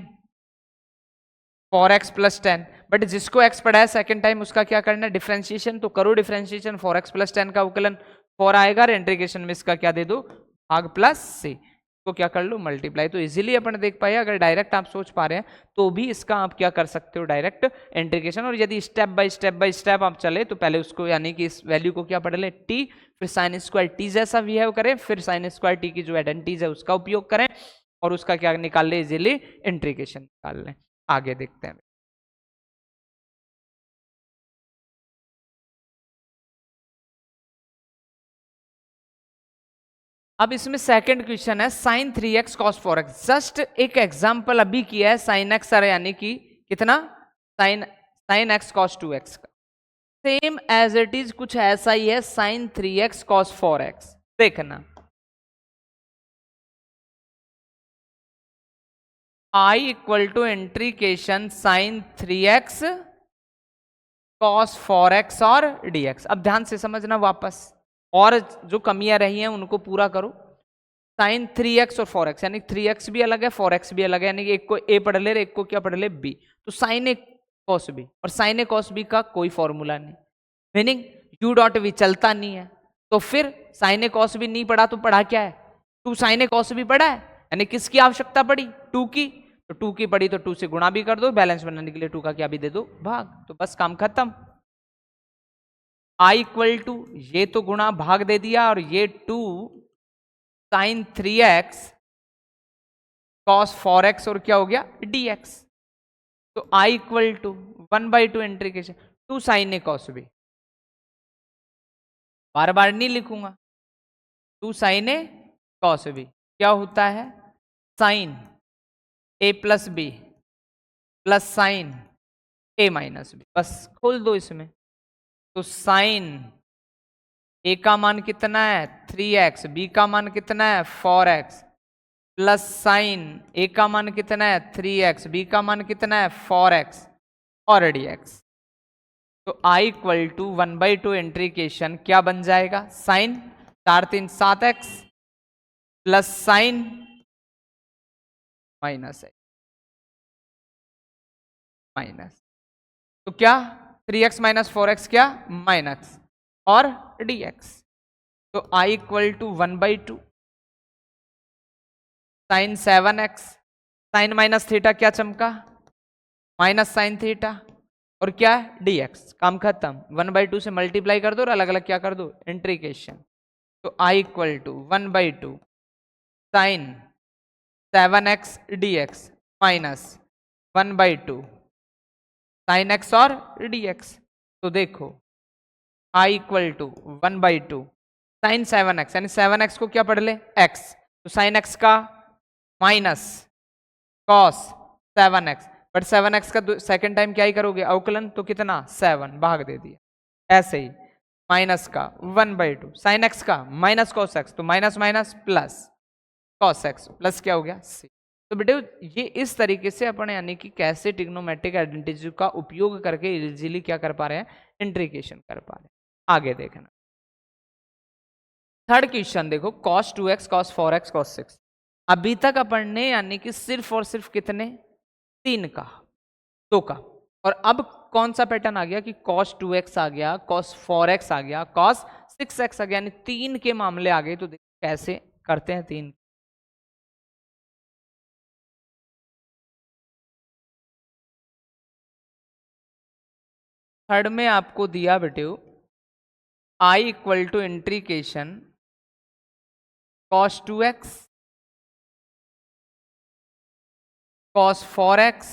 4x प्लस 10। बट जिसको x पढ़ा है सेकंड टाइम उसका क्या करना है, डिफरेंशिएशन, तो करो डिफरेंशिएशन, 4x प्लस 10 का उकलन 4 आएगा, और इंट्रीकेशन में इसका क्या दे दो भाग प्लस से, तो क्या कर लो मल्टीप्लाई। तो इजीली अपन देख पाए, अगर डायरेक्ट आप सोच पा रहे हैं तो भी इसका आप क्या कर सकते हो डायरेक्ट इंटीग्रेशन, और यदि स्टेप बाय स्टेप आप चले तो पहले उसको यानी कि इस वैल्यू को क्या पढ़ ले टी, फिर साइन स्क्वायर टी जैसा बिहेव करें, फिर साइन स्क्वायर टी की जो आइडेंटिटीज है उसका उपयोग करें, और उसका क्या निकाल ले इजीली इंटीग्रेशन निकाल लें। आगे देखते हैं। अब इसमें सेकंड क्वेश्चन है sine 3x cos 4x। Just एक एग्जांपल अभी किया है साइन एक्स, यानी कि कितना साइन एक्स कॉस 2x का, सेम एज इट इज कुछ ऐसा ही है साइन 3x कॉस 4x। देखना i equal to integration sine 3x cos 4x और dx। अब ध्यान से समझना वापस, और जो कमियां रही हैं उनको पूरा करो। साइन 3x और 4x, यानी 3x भी अलग है 4x भी अलग है, यानी कि एक को a पढ़ ले, एक को क्या पढ़ ले b, तो साइन ए कॉस बी, और साइन ए कॉस बी का कोई फॉर्मूला नहीं, मीनिंग u डॉट वी चलता नहीं है, तो फिर साइन ए कॉस बी नहीं पढ़ा तो पढ़ा क्या है, 2 साइन ए कॉस बी पढ़ा है, यानी किसकी आवश्यकता पड़ी 2 की, तो 2 की पड़ी तो 2 से गुणा भी कर दो, बैलेंस बनाने के लिए 2 का क्या भी दे दो भाग, तो बस काम खत्म। i इक्वल टू ये तो गुणा भाग दे दिया, और ये 2 साइन 3x कॉस 4x और क्या हो गया dx, तो i equal to 1/2 integration 2 sine A cos B, बार बार नहीं लिखूंगा, 2 साइन ए कॉस बी क्या होता है sine A plus B plus sine A minus B, बस खोल दो इसमें, तो साइन ए का मान कितना है 3x, बी का मान कितना है 4x, प्लस साइन ए का मान कितना है 3x, बी का मान कितना है 4x और dx। तो i इक्वल टू 1/2 इंट्रीकेशन क्या बन जाएगा sine 4 3 7x plus sine minus minus, तो क्या 3x माइनस 4x क्या माइनस और dx। तो i equal to 1/2 sine 7x, sine minus theta क्या चमका माइनस साइन थीटा, और क्या है dx, काम खत्म, 1/2 से मल्टीप्लाई कर दो और अलग अलग क्या कर दो इंट्रीकेशन, तो i equal to 1/2 sine 7x dx minus 1/2 sine x और dx। तो देखो i equal to 1/2 sine 7x, यानी 7x को क्या पढ़ ले x, तो साइन x का minus cos 7x, but 7x का सेकंड टाइम क्या ही करोगे अवकलन, तो कितना 7 भाग दे दिया, ऐसे ही माइनस का 1/2 साइन एक्स का माइनस कॉस एक्स, तो minus minus plus cos x plus क्या हो गया सी। तो बेटे ये इस तरीके से अपन यानी कि कैसे ट्रिग्नोमेट्रिक आइडेंटिटी का उपयोग करके इजीली क्या कर पा रहे हैं, इंट्रीकेशन कर पा रहे हैं। आगे देखना थर्ड क्वेश्चन देखो, cos 2x cos 4x cos 6। अभी तक अपन ने यानी कि सिर्फ और सिर्फ कितने, 3 का, 2 का, और अब कौन सा पैटर्न आ गया कि cos 2x आ गया, cos 4x आ गया, cos 6x आ गया, यानी 3 के मामले आ गए। तो देखो कैसे करते हैं 3। थर्ड में आपको दिया बेटे I equal to integration cos 2x cos 4x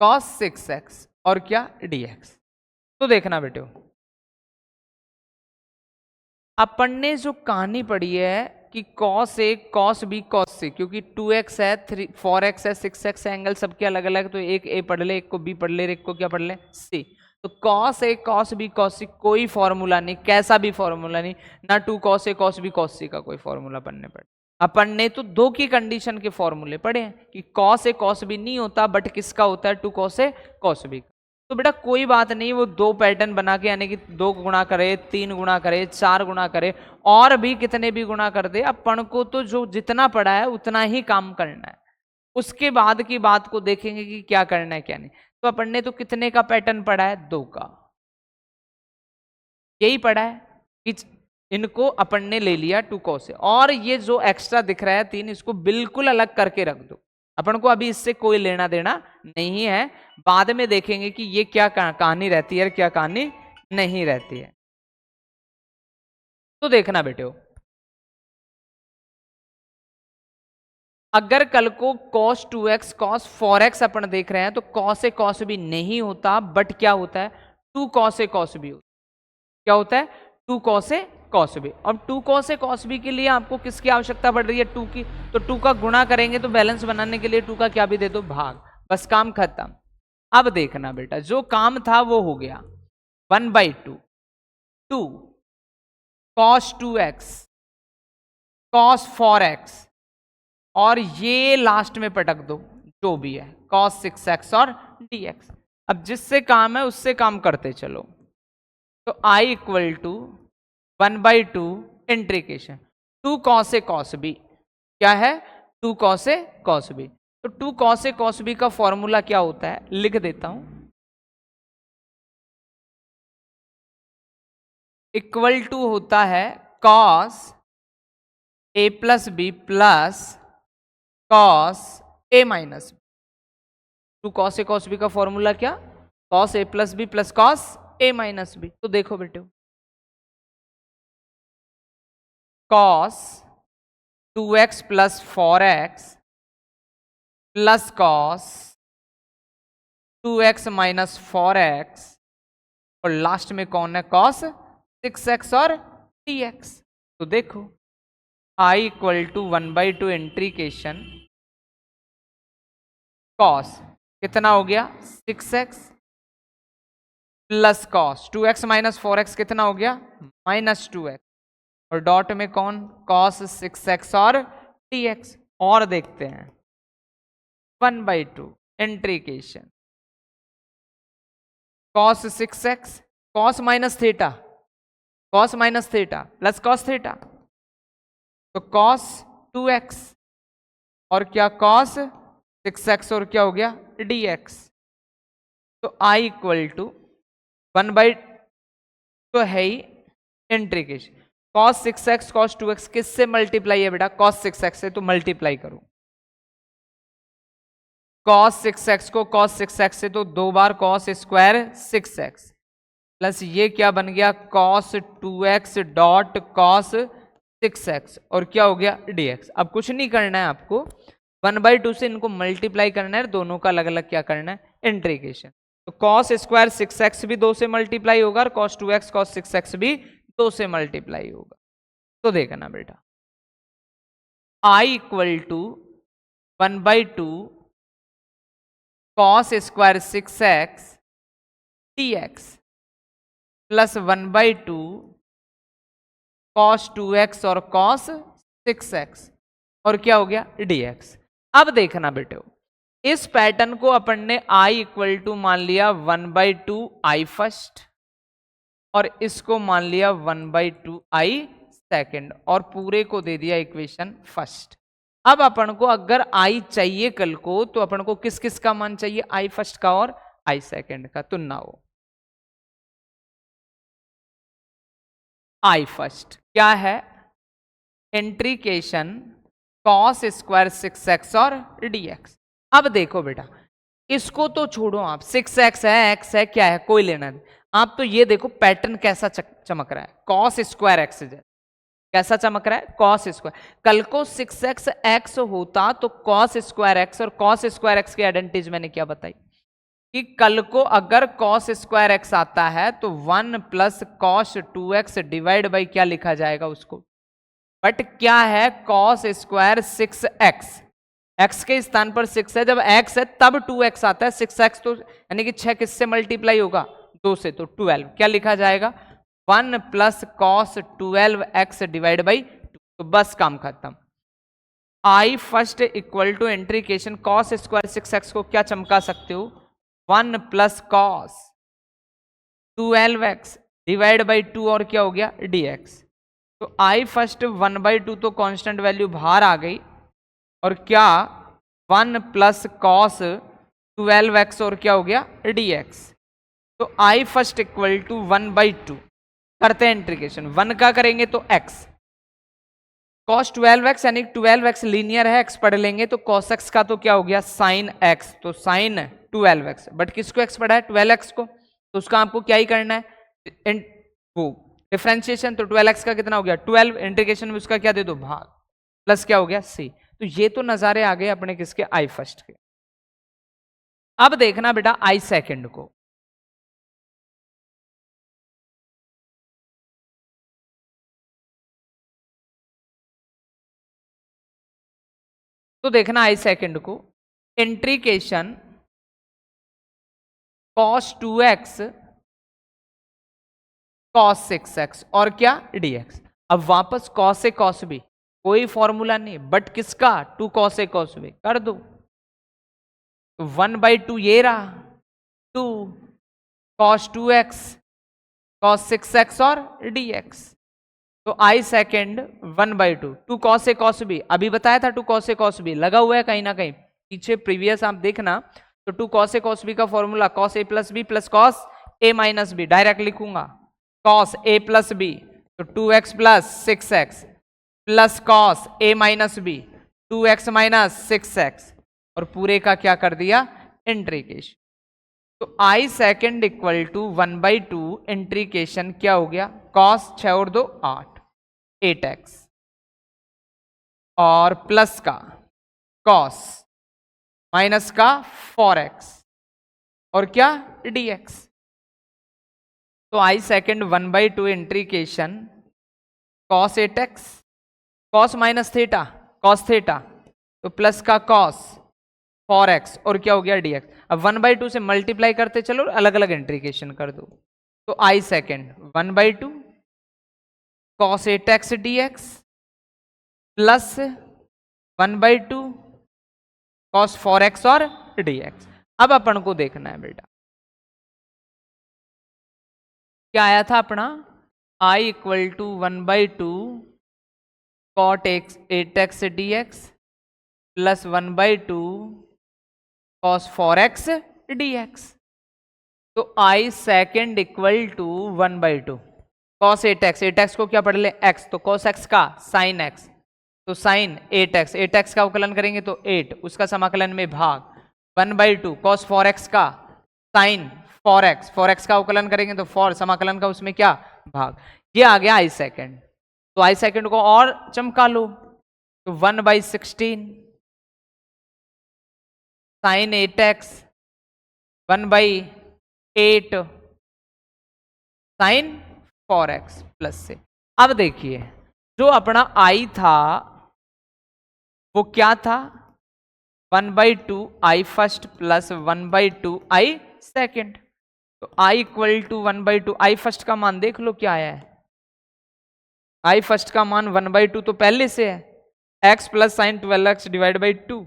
cos 6x और क्या dx। तो देखना बेटे अपन ने जो कहानी पढ़ी है कि cos a cos b cos c, क्योंकि 2x है 4x है 6x है, एंगल सबके अलग अलग, तो एक a पढ़ ले, एक को b पढ़ ले, एक को क्या पढ़ ले c। तो cos a cos b cos c कोई फॉर्मूला नहीं, कैसा भी फॉर्मूला नहीं, ना 2 cos a cos b cos c का कोई फॉर्मूला पढ़ने पड़े। अपन ने तो 2 की कंडीशन के फॉर्मूले पढ़े हैं कि cos a cos b नहीं होता, बट किसका होता है 2 cos a cos b। तो बेटा कोई बात नहीं, वो 2 पैटर्न बना के यानी कि 2 गुणा करे, 3 गुणा करे, 4 गुणा करे, और भी कितने भी गुणा कर दे, अपन को तो जो जितना पड़ा है उतना ही काम करना है। उसके बाद की बात को देखेंगे कि क्या करना है क्या नहीं। तो अपन ने तो कितने का पैटर्न पढ़ा है, 2 का, यही पढ़ा है कि इनको अपन ने ले लिया 2 cos से, और ये जो एक्स्ट्रा दिख रहा है 3, इसको बिल्कुल अलग करके रख दो। अपन को अभी इससे कोई लेना देना नहीं है, बाद में देखेंगे कि ये क्या कहानी रहती है, क्या कहानी नहीं रहती है। तो देखना बेटे अगर कल को cos 2x cos 4x अपन देख रहे हैं, तो cos a cos b नहीं होता, बट क्या होता है 2 cos a cos b होता है। क्या होता है 2 cos a cos b। अब 2 cos a cos b के लिए आपको किसकी आवश्यकता पड़ रही है, 2 की, तो 2 का गुणा करेंगे, तो बैलेंस बनाने के लिए 2 का क्या भी दे दो भाग, बस काम खत्म। अब देखना बेटा जो काम था वो हो गया 1/2 2 cos 2x cos 4x, और ये लास्ट में पटक दो जो भी है cos 6x और dx। अब जिससे काम है उससे काम करते चलो। तो I equal to 1/2 integration 2 cos a cos b, क्या है 2 cos a cos b। तो 2 cos a cos b का फॉर्मूला क्या होता है, लिख देता हूं, इक्वल टू होता है cos a plus B plus cos a minus. 2 cos a cos b का फॉर्मूला क्या, cos a plus B plus cos a minus B. तो देखो बेटे cos 2x plus 4x plus cos 2x minus 4x, और last में कौन है cos 6x और dx। तो देखो I equal to 1/2 integration cos कितना हो गया 6x plus cos 2x minus 4x कितना हो गया माइनस 2x, और डॉट में कौन cos 6x और dx। और देखते हैं 1/2 integration cos 6x cos minus theta plus cos theta, तो cos 2x और क्या cos 6x और क्या हो गया dx। तो I इक्वल टू 1/, तो है ही इंट्रीकेशन cos 6x cos 2x किससे मल्टीप्लाई है बेटा, cos 6x से, तो मल्टीप्लाई करो cos 6x को cos 6x से, तो 2 बार cos स्क्वायर 6x प्लस ये क्या बन गया cos 2x dot cos 6x और क्या हो गया dx। अब कुछ नहीं करना है आपको, 1/2 से इनको मल्टीप्लाई करना है, दोनों का अलग अलग क्या करना है इंट्रीकेशन। तो cos स्क्वायर 6x भी 2 से मल्टीप्लाई होगा, और cos 2x cos 6x भी 2 से मल्टीप्लाई होगा। तो देखना बेटा I equal to 1/2 cos square 6x dx plus 1/2 cos 2x और cos 6x और क्या हो गया dx। अब देखना बेटे, इस पैटर्न को अपन ने i इक्वल टू मान लिया 1/2 i फर्स्ट और इसको मान लिया 1/2 i सेकंड और पूरे को दे दिया इक्वेशन फर्स्ट। अब अपन को अगर i चाहिए कल को तो अपन को किस किस का मान चाहिए, i फर्स्ट का और i सेकंड का। तो नाउ i फर्स्ट क्या है, इंट्रीकेशन cos स्क्वायर 6x और dx। अब देखो बेटा, इसको तो छोड़ो आप, 6x है x है क्या है कोई लेना नहीं, आप तो ये देखो पैटर्न कैसा चमक रहा है, cos स्क्वायर x कैसा चमक रहा है, cos स्क्वायर। कल को 6x x होता तो cos स्क्वायर x और cos स्क्वायर x की एडवांटेज मैंने क्या बताई कि कल को अगर cos स्क्वायर x आता है तो 1 plus cos 2x divide by क्या लिखा जाएगा उसको, बट क्या है cos स्क्वायर 6x, x के स्थान पर 6 है, जब x है तब 2x आता है, 6x तो यानी कि 6 किससे मल्टीप्लाई होगा 2 से, तो 12 क्या लिखा जाएगा 1 plus cos 12x divide by 2। तो बस काम खत्म। i first equal to integration cos square 6x को क्या चमका सकते हो 1 plus cos 12x divide by 2 और क्या हो गया dx। तो i फर्स्ट 1/2 तो कांस्टेंट वैल्यू बाहर आ गई और क्या 1 प्लस cos 12x और क्या हो गया dx। तो i फर्स्ट इक्वल टू 1/2 करते हैं इंट्रीकेशन, 1 का करेंगे तो x cos 12x यानी 12x लीनियर है, x पढ़ लेंगे तो cos x का तो क्या हो गया sin x, तो sin 12x, बट किसको x पढ़ा है 12x को, तो उसका आपको क्या ही करना है वो डिफरेंशिएशन, तो 12x का कितना हो गया 12, इंटीग्रेशन में उसका क्या दे दो भाग, प्लस क्या हो गया c। तो ये तो नजारे आ गए अपने किसके i फर्स्ट के। अब देखना बेटा i सेकंड को, तो देखना i सेकंड को इंट्रीकेशन cos 2x cos 6x और क्या dx। अब वापस cos a cos b, कोई फॉर्मूला नहीं बट किसका 2 cos a cos b कर दो, तो 1/2 ये रहा 2 cos 2x cos 6x और dx। तो i second 1/2 2 cos a cos b, अभी बताया था 2 cos a cos b लगा हुआ है कहीं ना कहीं पीछे प्रीवियस आप देखना, तो 2 cos a cos b का formula cos a plus b plus cos a minus b, direct लिखूंगा cos a प्लस b तो 2x plus 6x plus cos a minus b 2x minus 6x और पूरे का क्या कर दिया इंट्रीकेशन। तो i second equal to 1/2 integration क्या हो गया cos 6 और 2 8 8x और प्लस का cos माइनस का 4x और क्या dx। तो i second 1/2 integration cos 8x cos minus theta cos theta तो प्लस का cos 4x और क्या हो गया dx। अब 1/2 से मल्टीप्लाई करते चलो अलग अलग इंट्रीकेशन कर दो, तो i second 1/2 cos 8x dx plus 1/2 cos 4x और dx। अब अपन को देखना है बेटा क्या आया था अपना i equal to 1/2 cot 8x dx plus 1/2 cos 4x dx। तो i second equal to 1/2 cos 8x, 8x को क्या पढ़ ले x, तो cos x का sin x तो sin 8x, 8x का अवकलन करेंगे तो 8 उसका समाकलन में भाग 1/2 cos 4x का sin 4x, 4x का अवकलन करेंगे तो 4 समाकलन का उसमें क्या भाग। ये आ गया i सेकेंड, तो i सेकेंड को और चमका लो तो 1/16 sin 8x 1/8 sin 4x plus से। अब देखिए जो अपना i था वो क्या था 1/2 i first plus 1/2 i second. तो i equal to 1/2, I first का मान देख लो क्या आया है, आई फर्स्ट का मान 1/2 तो पहले से है, x plus sine 12x divide by 2,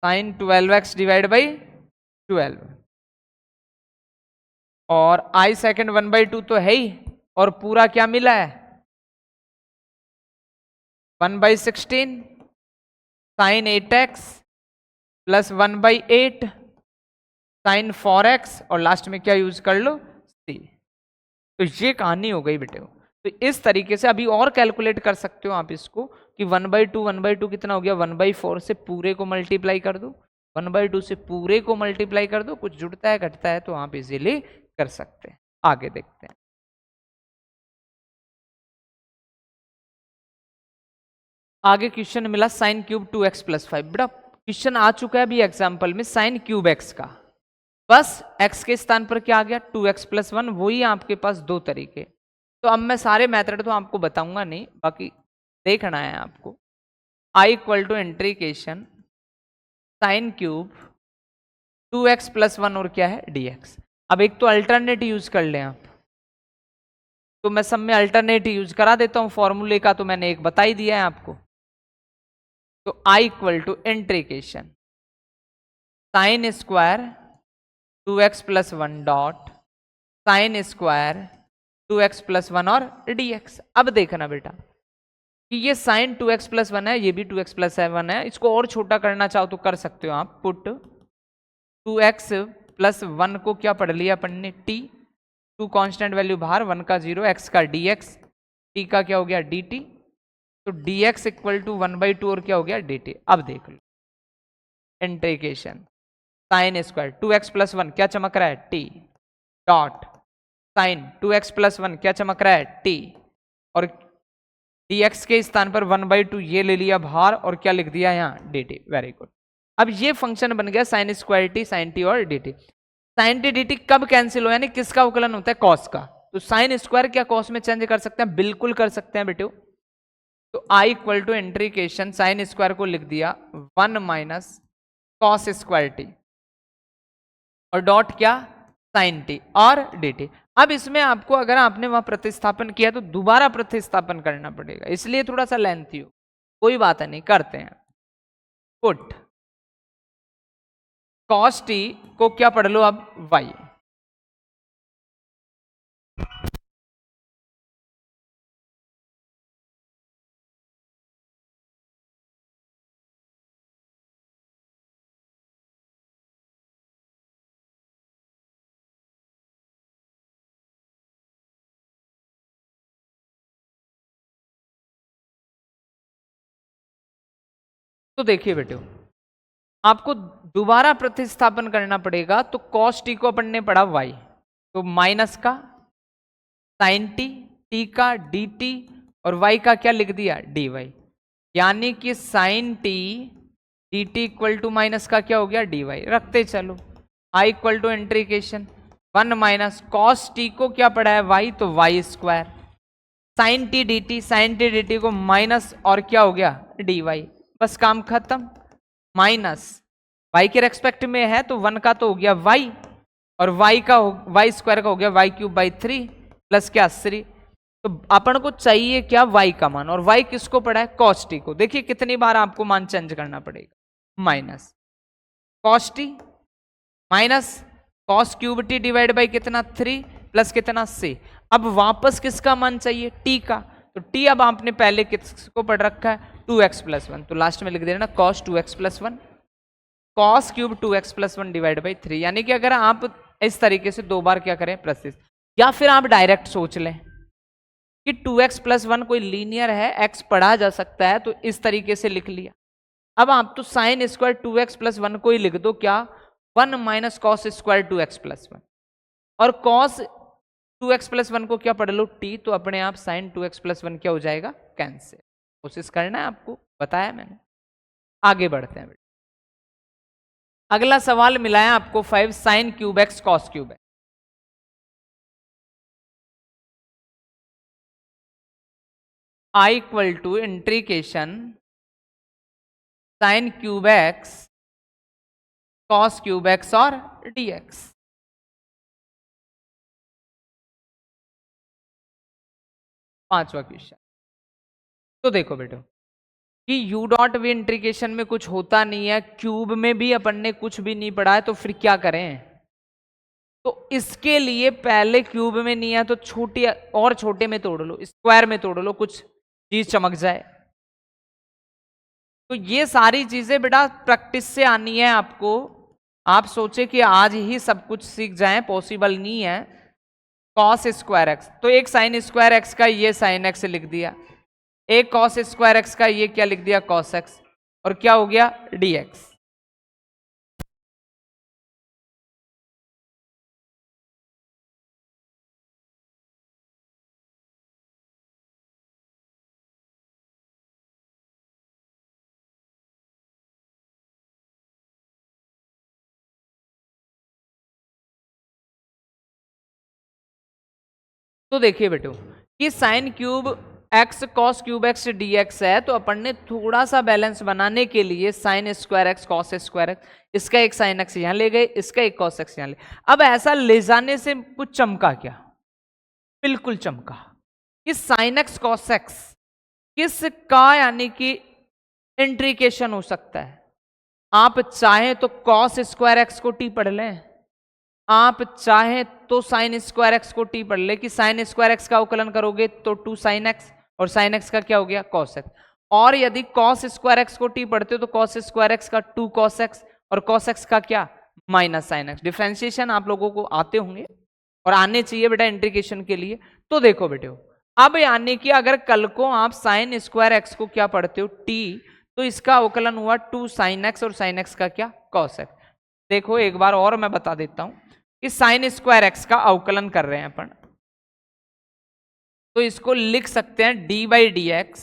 sine 12x divide by 12, और आई सेकेंड 1/2 तो है ही, और पूरा क्या मिला है 1/16 sign 8x plus 1/8 sign 4x, और लास्ट में क्या यूज कर लो c। तो ये कहानी हो गई बेटे। तो इस तरीके से अभी और कैलकुलेट कर सकते हो आप इसको कि 1/2 कितना हो गया, 1/4 से पूरे को मल्टीप्लाई कर दो, 1/2 से पूरे को मल्टीप्लाई कर दो, कुछ जुड़ता है घटता है तो आप इजीली कर सकते हैं। आगे देखते हैं। आगे क्वेश्चन मिला साइन क्यूब 2x प्लस 5। बेटा क्वेश्चन आ चुका है अभी एग्जाम्पल में साइन क्यूब x का, बस x के स्थान पर क्या आ गया 2x प्लस 1, वही आपके पास दो तरीके। तो अब मैं सारे मेथड तो आपको बताऊंगा नहीं, बाकी देखना है आपको। i equal to integration sine cube 2x plus 1 और क्या है dx। अब एक तो अल्टरनेट यूज कर लें आप, तो मैं सब में अल्टरनेट यूज करा देता हूं, फॉर्मूले का तो मैंने एक बता ही दिया है आपको। तो i equal to integration sine square 2x plus 1 dot sine square 2x plus 1 और dx। अब देखना बेटा कि ये साइन 2x प्लस 1 है, ये भी 2x प्लस 1 है, इसको और छोटा करना चाहो तो कर सकते हो आप। पुट 2x प्लस 1 को क्या पढ़ लिया अपन ने t, 2 कांस्टेंट वैल्यू बाहर, 1 का 0, x का dx, t का क्या हो गया dt, तो dx इक्वल टू 1/2 और क्या हो गया dt। अब देख लो integration sine square 2x plus 1 क्या चमक रहा है t dot sign 2x plus 1 क्या चमक रहा है t, और dx के स्थान पर 1/2 ये ले लिया बाहर और क्या लिख दिया यहाँ dt। Very good. अब ये फंक्शन बन गया sine square t sine t और dt। साइन टी dt कब कैंसिल हो, यानी किसका उकलन होता है कॉस का। तो साइन स्क्वायर क्या कॉस में चेंज कर सकते हैं, बिल्कुल कर सकते हैं बेटे। तो i equal to integration sine square को लिख दिया 1 माइनस कॉस स्क्वायर टी और डॉट क्या साइन टी और dt। अब इसमें आपको अगर आपने वहां प्रतिस्थापन किया तो दोबारा प्रतिस्थापन करना पड़ेगा, इसलिए थोड़ा सा लेंथी हो, कोई बात नहीं करते हैं। पुट कॉस टी को क्या पढ़ लो अब y, तो देखिए बेटे आपको दोबारा प्रतिस्थापन करना पड़ेगा। तो कॉस टी को अपन ने पढ़ा y, तो माइनस का साइन टी, टी का डी टी और y का क्या लिख दिया dy, यानी कि sine t d t equal to minus का क्या हो गया dy। रखते चलो i equal to integration 1 minus cos t को क्या पढ़ा है y, तो y square sine t d t, sine t d t को माइनस और क्या हो गया dy। बस काम खत्म। माइनस y के रेस्पेक्ट में है तो 1 का तो हो गया y और y का y स्क्वायर का हो गया y क्यूब बाई 3 प्लस क्या 3। तो अपन को चाहिए क्या y का मान, और y किसको पड़ा है cos t को। देखिए कितनी बार आपको मान चेंज करना पड़ेगा, minus cos t minus cos cube t divide by कितना 3 प्लस कितना c। अब वापस किसका मान चाहिए t का, तो t अब आपने पहले किसको पढ़ रखा है 2x प्लस 1, तो लास्ट में लिख देना cos 2x plus 1 cos cube 2x plus 1 divide by 3। यानी कि अगर आप इस तरीके से दो बार क्या करें प्रतिस्थापन, या फिर आप डायरेक्ट सोच लें कि 2x प्लस 1 कोई लीनियर है, x पढ़ा जा सकता है, तो इस तरीके से लिख लिया। अब आप तो साइन स्क्वायर 2x प्लस 1 को ही लिख दो क्या 1 minus cos square 2x plus 1, और कॉस 2x प्लस 1 को क्या पढ़ लो t, तो अपने आप साइन 2x प्लस 1 क्या हो जाएगा कैंसिल। कोशिश करना है आपको, बताया मैंने। आगे बढ़ते हैं। अगला सवाल मिला है आपको 5 sine cube x cos cube x. i equal to integration sine cube x cos cube x और dx। पांचवा क्वेश्चन, तो देखो बेटो कि u डॉट वी इंटीग्रेशन में कुछ होता नहीं है, क्यूब में भी अपन ने कुछ भी नहीं पढ़ा है, तो फिर क्या करें? तो इसके लिए पहले क्यूब में नहीं है तो छोटे और छोटे में तोड़ लो, स्क्वायर में तोड़ लो, कुछ चीज चमक जाए। तो ये सारी चीजें बेटा प्रैक्टिस से आनी है आपको। आप सोचे कि आज ही सब कुछ सीख जाएं, पॉसिबल नहीं है। कॉस स्क्वायर एक्स, तो एक साइन स्क्वायर एक्स का ये साइन एक्स लिख दिया, एक कॉस स्क्वायर एक्स का ये क्या लिख दिया, कॉस एक्स, और क्या हो गया, dx। तो देखिए बेटो कि sign cube x cos cube x dx है, तो अपन ने थोड़ा सा बैलेंस बनाने के लिए sign square x cos square x, इसका एक साइन एक्स यहां ले गए, इसका एक कॉस एक्स यहां ले। अब ऐसा ले जाने से कुछ चमका क्या? बिल्कुल चमका कि साइन एक्स कॉस एक्स किसका यानी कि इंट्रीकेशन हो सकता है। आप चाहें तो कॉस स्क्वायर एक्स को टी पढ़ लें, आप चाहें तो साइन स्क्वायर एक्स को टी पढ़ ले कि साइन स्क्वायर एक्स का अवकलन करोगे तो 2 साइन एक्स, और साइन एक्स का क्या हो गया, कॉस एक्स। और यदि कॉस स्क्वायर एक्स को टी पढ़ते हो तो कॉस स्क्वायर एक्स का 2 कॉस एक्स, और कॉस एक्स का क्या, माइनस साइन एक्स। डिफरेंशिएशन आप लोगों को आते होंगे और आने चाहिए बेटा इंटीग्रेशन के लिए। तो देखो बेटे अब यानी कि अगर कल को आप साइन स्क्वायर एक्स को क्या पढ़ते हो, टी, तो इसका अवकलन हुआ 2 साइन एक्स, और साइन एक्स का क्या, कॉस एक्स। देखो एक बार और मैं बता देता हूं कि साइन स्क्वायर एक्स का अवकलन कर रहे हैं अपन, तो इसको लिख सकते हैं D by D x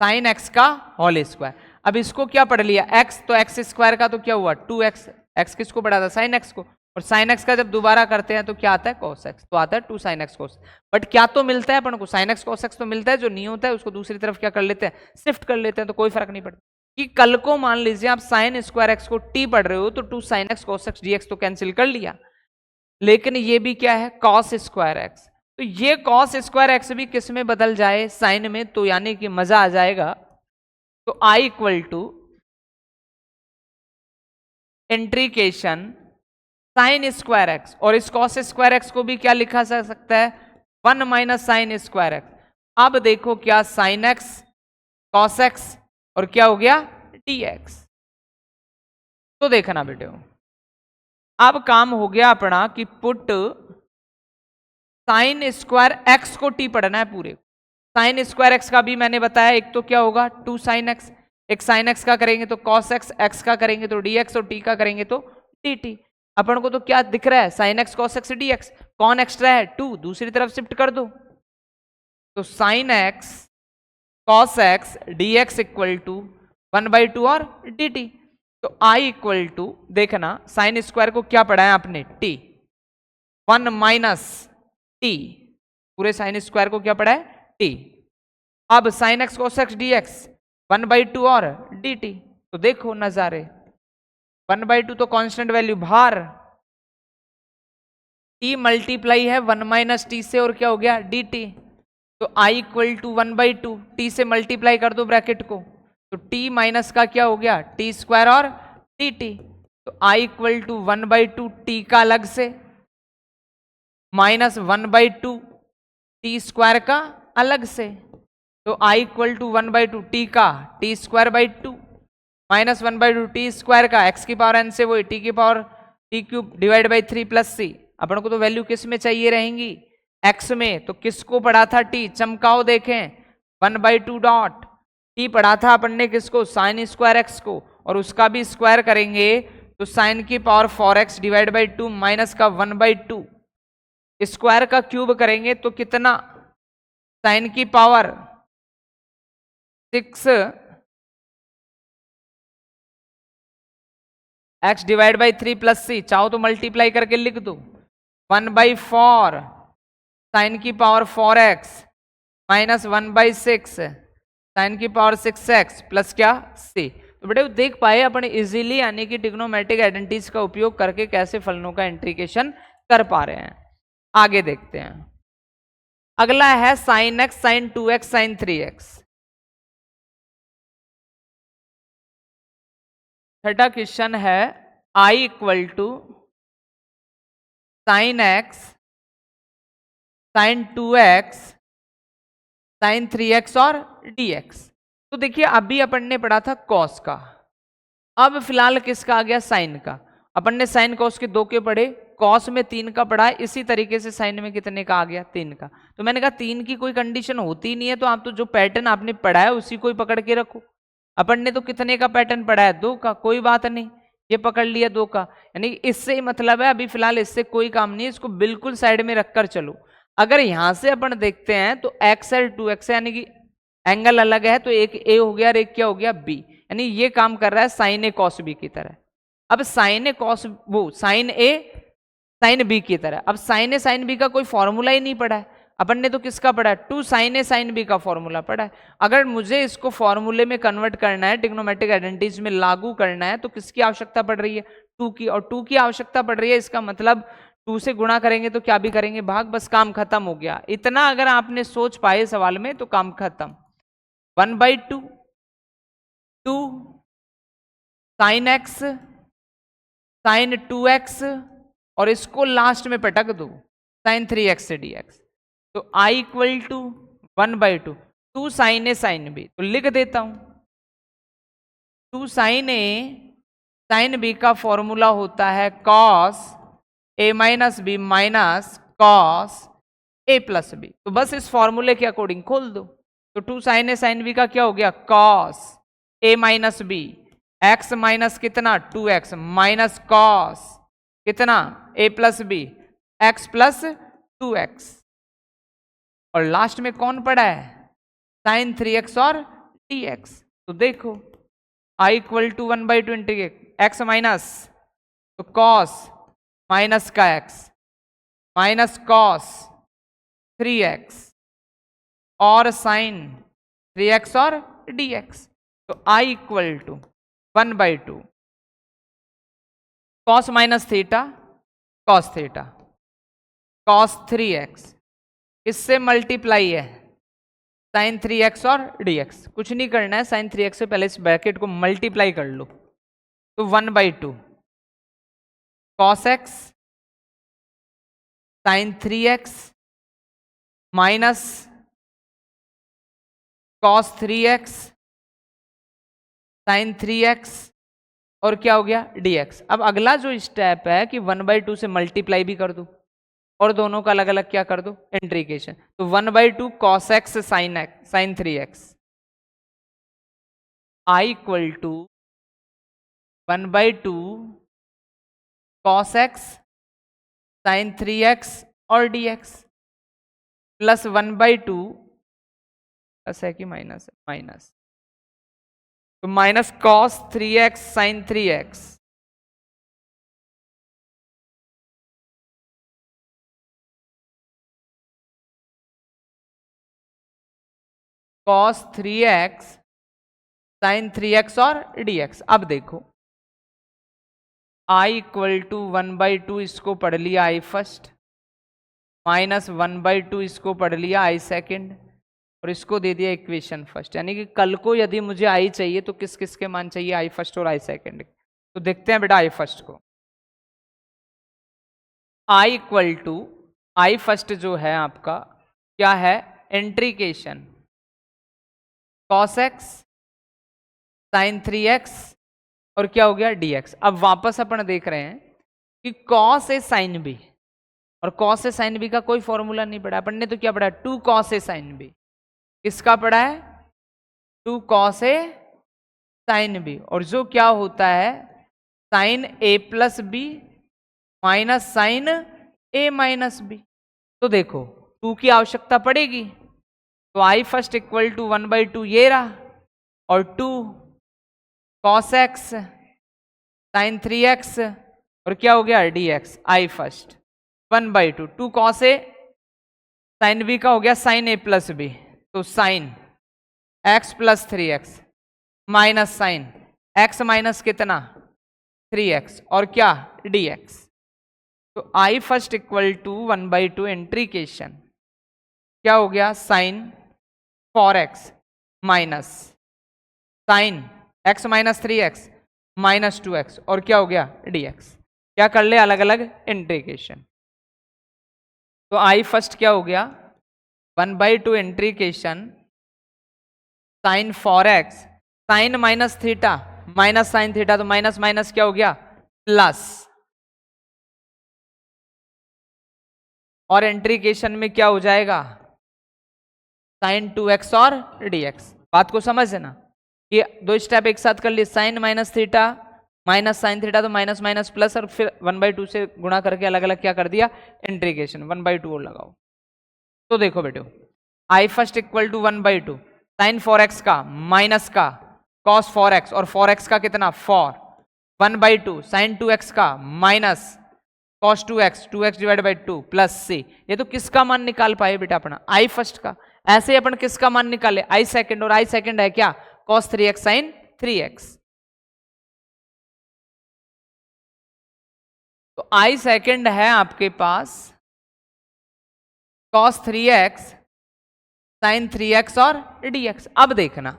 sine x का होल स्क्वायर। अब इसको क्या पढ़ लिया, एक्स, तो एक्स स्क्वायर का तो क्या हुआ 2x, एक्स किसको पढ़ा था, साइन एक्स को, और साइन एक्स का जब दोबारा करते हैं तो क्या आता है, कॉस एक्स, तो आता है 2 साइन एक्स कोस। बट क्या तो मिलता है अपन को, साइन एक्स कॉस एक्स तो मिलता है, जो नहीं होता है उसको दूसरी तरफ क्या कर लेते हैं, शिफ्ट कर लेते हैं, तो कोई फर्क नहीं पड़ता। कि कल को मान लीजिए आप साइन स्क्वायर एक्स को टी पढ़ रहे हो, तो 2 sign x cos x d x तो कैंसिल कर लिया, लेकिन ये भी क्या है, कॉस स्क्वायर एक्स। तो ये कॉस स्क्वायर एक्स भी किस में बदल जाए, साइन में, तो यानी कि मजा आ जाएगा। तो I equal to integration sine square x, और इस कॉस स्क्वायर एक्स को भी क्या लिखा जा सकता है, 1 माइनस साइन स्क्वायर एक्स। अब देखो क्या, साइन एक्स कॉस एक्स और क्या हो गया, dx। तो देखना बेटे अब काम हो गया अपना कि पुट साइन स्क्वायर एक्स को टी पढ़ना है पूरे। साइन स्क्वायर एक्स का भी मैंने बताया, एक तो क्या होगा 2 साइन एक्स, एक साइन एक्स का करेंगे तो कॉस एक्स, एक्स का करेंगे तो dx, और टी का करेंगे तो dt। अपन को तो क्या दिख रहा है, sine x cos x dx, कौन एक्स्ट्रा है 2, दूसरी तरफ शिफ्ट कर दो, तो sine x cos x dx equal to 1/2 और dt। तो I इक्वल टू देखना, साइन स्क्वायर को क्या पढ़ा है आपने, t, 1 माइनस टी, पूरे साइन स्क्वायर को क्या पढ़ा है, t। अब sine x cos x dx 1/2 और dt। तो देखो नजारे, 1/2 तो कांस्टेंट वैल्यू बाहर, t मल्टीप्लाई है 1 माइनस टी से, और क्या हो गया dt। तो I इक्वल टू 1/2, टी से मल्टीप्लाई कर दो ब्रैकेट को, तो t माइनस का क्या हो गया, टी स्क्वायर और dt। तो I इक्वल टू 1/2 टी का अलग से, माइनस 1/2 टी स्क्वायर का अलग से। तो I इक्वल टू 1/2 टी का t square by 2 minus 1/2 t square का एक्स की पावर n से वो टी की power t cube divide by 3 plus C. अपन को तो वैल्यू किस में चाहिए रहेंगी, एक्स में। तो किसको पढ़ा था टी, चमकाओ देखें, 1/2 डॉट टी पढ़ा था अपन ने किसको, साइन स्क्वायर एक्स को, और उसका भी स्क्वायर करेंगे तो साइन की power 4x divide by 2 minus का 1/2 स्क्वायर का क्यूब करेंगे तो कितना, साइन की power 6 x divide by 3 plus C, चाहो तो मल्टीप्लाई करके लिख दो, 1/4 साइन की पावर 4x माइनस 1/6 साइन की पावर 6x प्लस क्या सी। तो बेटे देख पाए अपन इजीली यानी कि ट्रिग्नोमेट्रिक आइडेंटिटीज का उपयोग करके कैसे फलनों का इंटीग्रेशन कर पा रहे हैं। आगे देखते हैं, अगला है sine x, sine 2x, sine 3x। छठा क्वेश्चन है I equal to sine x, sine 2x, sine 3x और dx। तो देखिए अभी अपन ने पढ़ा था कॉस का, अब फिलहाल किसका आ गया, साइन का। अपन ने साइन कॉस के 2 के पढ़े, कॉस में 3 का पढ़ा है, इसी तरीके से साइन में कितने का आ गया, 3 का। तो मैंने कहा 3 की कोई कंडीशन होती नहीं है, तो आप तो जो पैटर्न आपने पढ़ा है उसी को ही पकड़ के रखो। अपन ने तो कितने का पैटर्न पढ़ा है, 2 का, कोई बात नहीं, ये पकड़ लिया 2 का, यानी इससे ही मतलब है। अभी फिलहाल इससे कोई काम नहीं है, इसको बिल्कुल साइड में रखकर चलो। अगर यहां से अपन देखते हैं तो एक्स और 2x यानी कि एंगल अलग है, तो एक ए हो गया और एक क्या हो गया, बी, यानी ये काम कर रहा है साइन ए कॉस बी की तरह। अब साइन ए कॉस वो साइन ए साइन बी की तरह। अब साइन ए साइन बी का कोई फॉर्मूला ही नहीं पड़ा है, अपन ने तो किसका पढ़ा है, 2 साइन ए साइन बी का फॉर्मूला पढ़ा है। अगर मुझे इसको फॉर्मूले में कन्वर्ट करना है, ट्रिग्नोमेट्रिक आइडेंटिटीज में लागू करना है, तो किसकी आवश्यकता पड़ रही है, 2 की, और 2 की आवश्यकता पड़ रही है। इसका मतलब 2 से गुणा करेंगे तो क्या भी करेंगे, भाग, बस काम खत्म हो गया। इतना अगर आपने सोच पाए सवाल में तो काम खत्म। 1/2 2 साइन एक्स साइन 2x और इसको लास्ट में पटक दो साइन 3x से dx। तो I equal to 1/2 2 sine A sine B, तो लिख देता हूं 2 साइन ए साइन बी का फॉर्मूला होता है cos a minus B minus cos a plus B. तो बस इस फॉर्मूले के अकॉर्डिंग खोल दो। तो 2 साइन ए साइन बी का क्या हो गया, cos a minus B, x minus कितना 2x माइनस cos कितना a plus B, x plus 2x, और लास्ट में कौन पड़ा है, साइन 3x और dx। तो देखो I equal to 1/2 integrate x minus, तो cos माइनस का x माइनस cos 3x और साइन 3x और dx। तो I equal to 1/2 cos minus theta cos theta cos 3x, इससे मल्टीप्लाई है साइन 3x और dx। कुछ नहीं करना है, साइन 3x से पहले इस ब्रैकेट को मल्टीप्लाई कर लो, तो 1/2 cos x sine 3x minus cos 3x sine 3x और क्या हो गया dx। अब अगला जो स्टेप है कि 1/2 से मल्टीप्लाई भी कर दो और दोनों का अलग अलग क्या कर दो, इंटीग्रेशन। तो 1/2 cos x sine 3x, I equal to 1/2 cos x sine 3x और dx प्लस 1/2 प्लस है कि माइनस है, माइनस, तो minus cos 3x sine 3x cos 3x sine 3x और dx। अब देखो I इक्वल टू 1/2 इसको पढ़ लिया I फर्स्ट, माइनस 1/2 इसको पढ़ लिया I सेकेंड, और इसको दे दिया इक्वेशन फर्स्ट। यानी कि कल को यदि मुझे I चाहिए तो किस किस के मान चाहिए, I फर्स्ट और I सेकेंड। तो देखते हैं बेटा I फर्स्ट को। I equal to I first जो है आपका क्या है, integration cos x sine 3x और क्या हो गया dx। अब वापस अपन देख रहे हैं कि cos a साइन b, और cos a साइन b का कोई फॉर्मूला नहीं पड़ा। अपन ने तो क्या पढ़ा, 2 cos a साइन b, किसका पढ़ा है, 2 cos a साइन b, और जो क्या होता है sine a plus b minus sine a minus B. तो देखो 2 की आवश्यकता पड़ेगी, तो I फर्स्ट इक्वल टू 1/2 ये रहा, और 2 cos x साइन 3x और क्या हो गया dx। I first 1/2 2 cos a sine b का हो गया साइन a प्लस b, तो sine x plus 3x minus sine x minus कितना 3x और क्या dx। तो I first equal to 1/2 integration क्या हो गया sine 4x minus sine x minus 3x minus 2x और क्या हो गया dx। क्या कर ले अलग अलग इंट्रीकेशन। तो आई फर्स्ट क्या हो गया 1/2 integration sine 4x sine minus theta minus sine theta तो माइनस माइनस क्या हो गया प्लस और इंट्रीकेशन में क्या हो जाएगा साइन 2x और dx। बात को समझ ना ये दो स्टेप एक साथ कर लिए sine minus theta minus sine theta तो माइनस माइनस प्लस और फिर 1/2 से गुणा करके अलग अलग क्या कर दिया इंट्रीकेशन 1/2 और लगाओ। तो देखो बेटो I first equal to 1/2 sine 4x का माइनस का कॉस 4x और 4x का कितना 4 1/2 साइन 2x का minus cos 2x divide by 2 plus c। ये तो किसका मान निकाल पाए बेटा अपना आई फर्स्ट का। ऐसे ही अपन किसका मान निकाले आई सेकंड और आई सेकंड है क्या कॉस 3x साइन 3x। तो आई सेकंड है आपके पास कॉस 3x साइन 3x और dx। अब देखना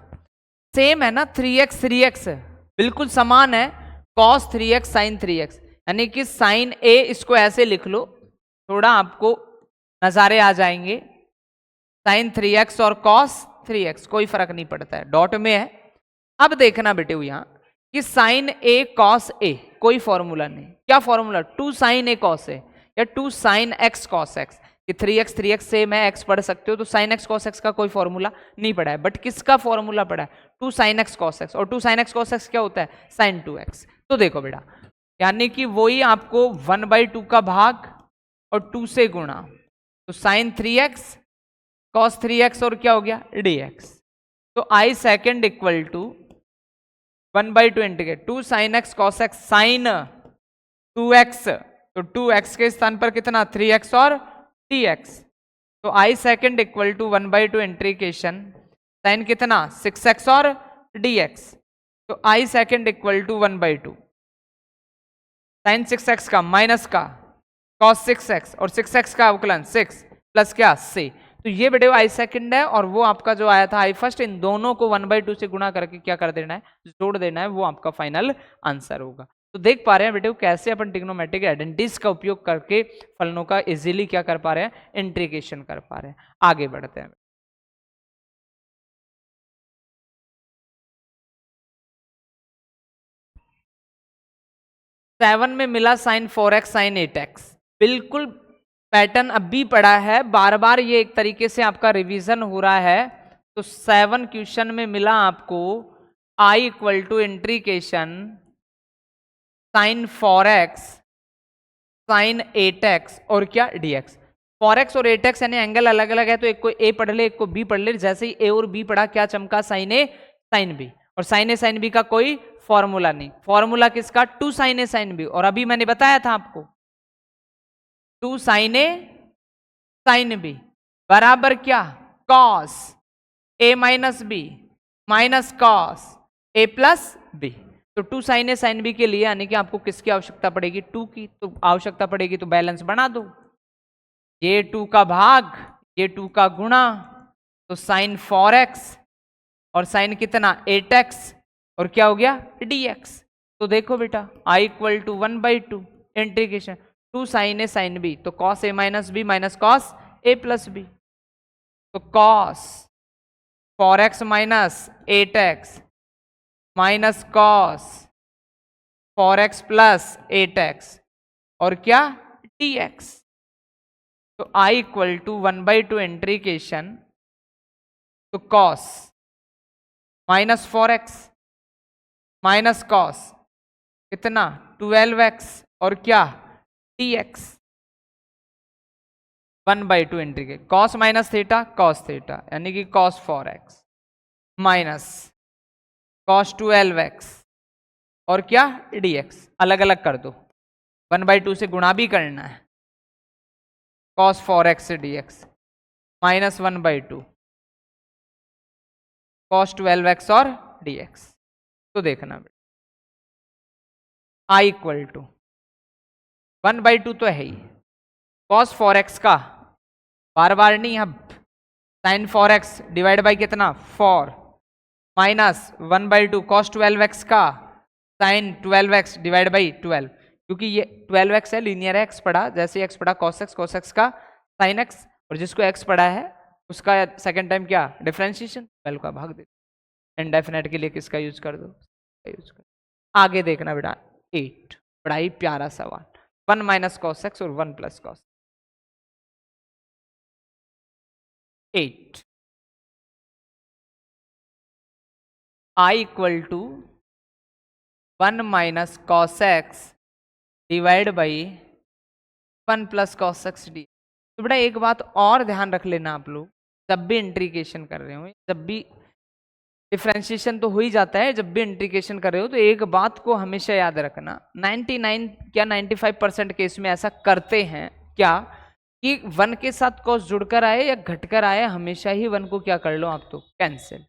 सेम है ना 3x बिल्कुल समान है कॉस 3x साइन 3x यानी कि साइन a इसको ऐसे लिख लो थोड़ा आपको नजारे आ जाएंगे साइन 3x और कॉस 3x कोई फर्क नहीं पड़ता है डॉट में है। अब देखना बेटे यहां कि साइन a कॉस a कोई फॉर्मूला नहीं क्या formula 2 sine a cos a या 2 साइन x कॉस x कि 3x सेम है x पढ़ सकते हो तो साइन x कॉस x का कोई फॉर्मूला नहीं पड़ा है बट किसका फॉर्मूला पड़ा है 2 साइन x कॉस x और 2 साइन x कॉस x क्या होता है साइन 2x। तो देखो बेटा यानी कि वही आपको 1/2 का भाग और 2 से गुणा तो साइन 3x कॉस 3x और क्या हो गया dx। तो I second equal to 1/2 integrate 2 sine x cos x sine 2x तो 2x के स्थान पर कितना 3x और dx। तो I second equal to 1/2 integration sine कितना 6x और dx। तो I second equal to 1/2 sine 6x का माइनस का कॉस 6x और 6x का अवकलन 6 प्लस क्या c। तो ये बेटे आई सेकंड है और वो आपका जो आया था आई फर्स्ट इन दोनों को 1/2 से गुणा करके क्या कर देना है जोड़ देना है वो आपका फाइनल आंसर होगा। तो देख पा रहे हैं बेटे कैसे अपन ट्रिग्नोमेट्रिक आइडेंटिटीज का उपयोग करके फलनों का इजीली क्या कर पा रहे हैं इंटीग्रेशन कर पा रहे हैं। आगे बढ़ते हैं। सेवन में मिला साइन 4x साइन 8x बिल्कुल पैटर्न अब भी पड़ा है बार बार ये एक तरीके से आपका रिवीजन हो रहा है। तो 7 क्वेश्चन में मिला आपको i equal to integration sine 4x sine 8x और क्या dx। 4x और 8x यानी एंगल अलग अलग है तो एक को a पढ़ ले एक को b पढ़ ले जैसे ही a और b पढ़ा क्या चमका साइन a साइन b और साइन a साइन b का कोई फॉर्मूला नहीं। फॉर्मूला किसका 2 साइन a साइन b और अभी मैंने बताया था आपको 2 साइन a साइन b बराबर क्या cos a minus b minus cos a plus b। तो 2 साइन a साइन b के लिए यानी कि आपको किसकी आवश्यकता पड़ेगी 2 की। तो आवश्यकता पड़ेगी तो बैलेंस बना दो ये 2 का भाग ये 2 का गुणा तो साइन 4x और साइन कितना 8x और क्या हो गया dx। तो देखो बेटा i equal to 1/2 integration 2 sine a sine b तो cos a minus b minus cos a plus b। तो cos 4x minus 8x minus cos 4x plus 8x और क्या dx। तो i इक्वल टू 1/2 इंटीग्रेशन तो cos minus 4x minus cos कितना 12x और क्या dx 1/2 integrate cos minus theta cos theta यानी कि cos 4x minus cos 12x और क्या dx अलग अलग कर दो 1/2 से गुणा भी करना है cos 4x से dx माइनस 1/2 cos 12x और dx। तो देखना आई इक्वल टू 1/2 तो है ही, कॉस 4x का बार बार नहीं, अब साइन 4x डिवाइड बाई कितना 4 माइनस 1/2 कॉस 12x का साइन 12x डिवाइड बाई 12, क्योंकि ये 12x है, लीनियर है, x पढ़ा, जैसे x पढ़ा cos x का साइन x, और जिसको x पढ़ा है उसका सेकंड टाइम क्या डिफरेंशिएशन, 12 का भाग दे, इनडेफिनेट के लिए किसका यूज कर दो, यूज कर। आगे देखना बेटा 8, बड़ा ही प्यारा सवाल, 1 माइनस कॉस एक्स और 1 plus cos 8 I equal to 1 minus cos x divide by 1 plus cos x d. तो बेटा एक बात और ध्यान रख लेना आप लोग, जब भी इंट्रीकेशन कर रहे हो, जब भी डिफ्रेंशिएशन तो हो ही जाता है, जब भी इंट्रीकेशन कर रहे हो तो एक बात को हमेशा याद रखना, 99 क्या 95% केस में ऐसा करते हैं क्या कि 1 के साथ कॉस जुड़कर आए या घटकर आए, हमेशा ही 1 को क्या कर लो आप तो कैंसिल,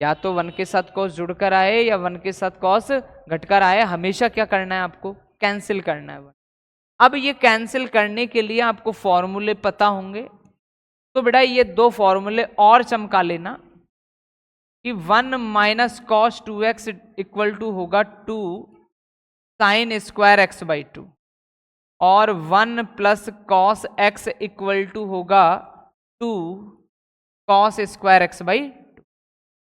या तो 1 के साथ कॉस जुड़कर आए या 1 के साथ कॉस घटकर आए, हमेशा क्या करना है आपको कैंसिल करना है। अब ये कैंसिल करने के लिए आपको फॉर्मूले पता होंगे, तो बेटा ये दो फॉर्मूले और चमका लेना कि 1 minus cos 2x equal to होगा 2 साइन स्क्वायर एक्स बाई 2, और 1 plus cos x equal to होगा 2 कॉस स्क्वायर एक्स बाई 2।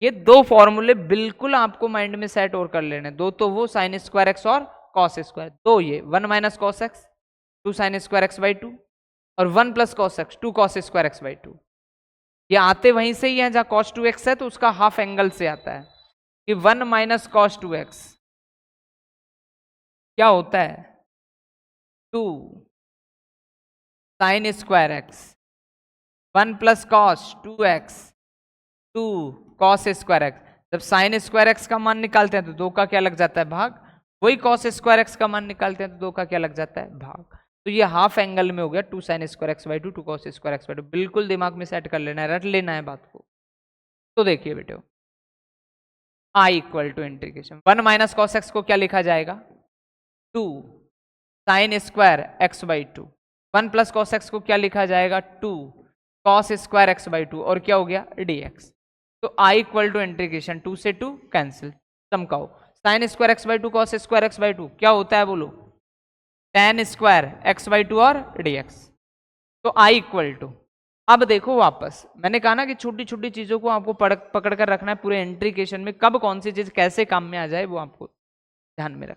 ये दो फॉर्मूले बिल्कुल आपको माइंड में सेट और कर लेने, दो तो वो साइन स्क्वायर एक्स और कॉस स्क्वायर, दो ये 1 minus cos x 2 sine square x by 2 और 1 plus cos x 2 cos square x by 2। ये आते वहीं से ही है, जहां cos 2x है तो उसका हाफ एंगल से आता है कि 1 माइनस कॉस 2x क्या होता है 2 sine square x, 1 plus cos 2x 2 cos square x. जब साइन स्क्वायर एक्स का मान निकालते हैं तो 2 का क्या लग जाता है भाग, वही कॉस स्क्वायर एक्स का मान निकालते हैं तो 2 का क्या लग जाता है भाग। तो ये हाफ एंगल में हो गया 2 sine square x by 2 2 cos square x by 2, बिल्कुल दिमाग में सेट कर लेना है, रट लेना है बात को। तो देखिए बेटे I equal to integration 1 minus cos x को क्या लिखा जाएगा 2 sine square x by 2, 1 plus cos x को क्या लिखा जाएगा 2 कॉस स्क्वायर एक्स बाई 2, और क्या हो गया dx। तो आई इक्वल टू इंटीग्रेशन 2 से 2 कैंसिल, चमकाओ sine square x by 2 cos square x by 2 क्या होता है बोलो tan स्क्वायर एक्स बाई 2 और dx। तो आई इक्वल टू, अब देखो वापस मैंने कहा ना कि छोटी छोटी चीजों को आपको पकड़ कर रखना है, पूरे इंट्रीकेशन में कब कौन सी चीज कैसे काम में आ जाए वो आपको ध्यान में रख।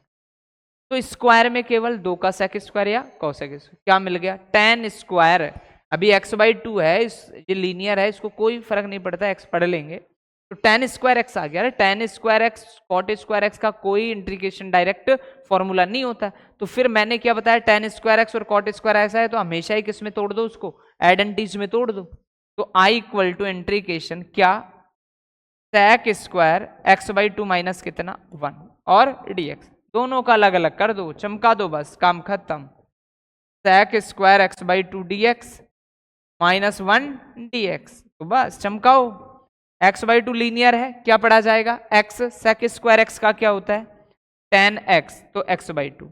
तो स्क्वायर में केवल 2 का सेक स्क्वायर या कॉसेक स्क्वायर, क्या मिल गया tan स्क्वायर, अभी x बाई 2 है, ये लीनियर है, इसको कोई फर्क नहीं पड़ता, x पढ़ लेंगे, तो tan स्क्वायर एक्स आ गया। tan square x cot square x का कोई इंट्रीकेशन डायरेक्ट फॉर्मूला नहीं होता, तो फिर मैंने क्या बताया tan स्क्वायर एक्स और कॉट स्क्वायर एक्स है तो हमेशा ही किस में तोड़ दो उसको, आइडेंटिटीज में तोड़ दो। तो आई इक्वल टू इंट्रीकेशन क्या sec square x by 2 minus कितना 1 और dx, दोनों का अलग अलग कर दो, चमका दो, बस काम खत्म। sec square x by 2 dx minus 1 dx, तो बस चमकाओ, x बाई 2 लीनियर है, क्या पढ़ा जाएगा x, sec स्क्वायर x का क्या होता है tan x, तो x बाई 2,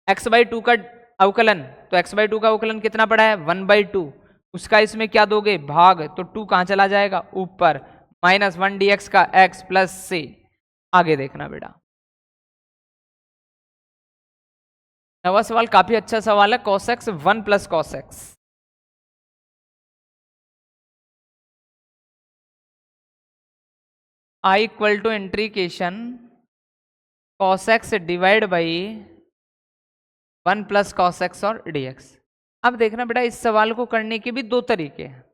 x बाई 2 का अवकलन, तो x बाई 2 का अवकलन कितना पड़ा है 1 बाई 2, उसका इसमें क्या दोगे भाग, तो 2 कहां चला जाएगा ऊपर, माइनस 1 dx का x प्लस से। आगे देखना बेटा, नवा सवाल काफी अच्छा सवाल है, cos x 1 plus cos x, I equal to integration cos x divide by 1 plus cos x और dx। अब देखना बेटा इस सवाल को करने के भी दो तरीके हैं,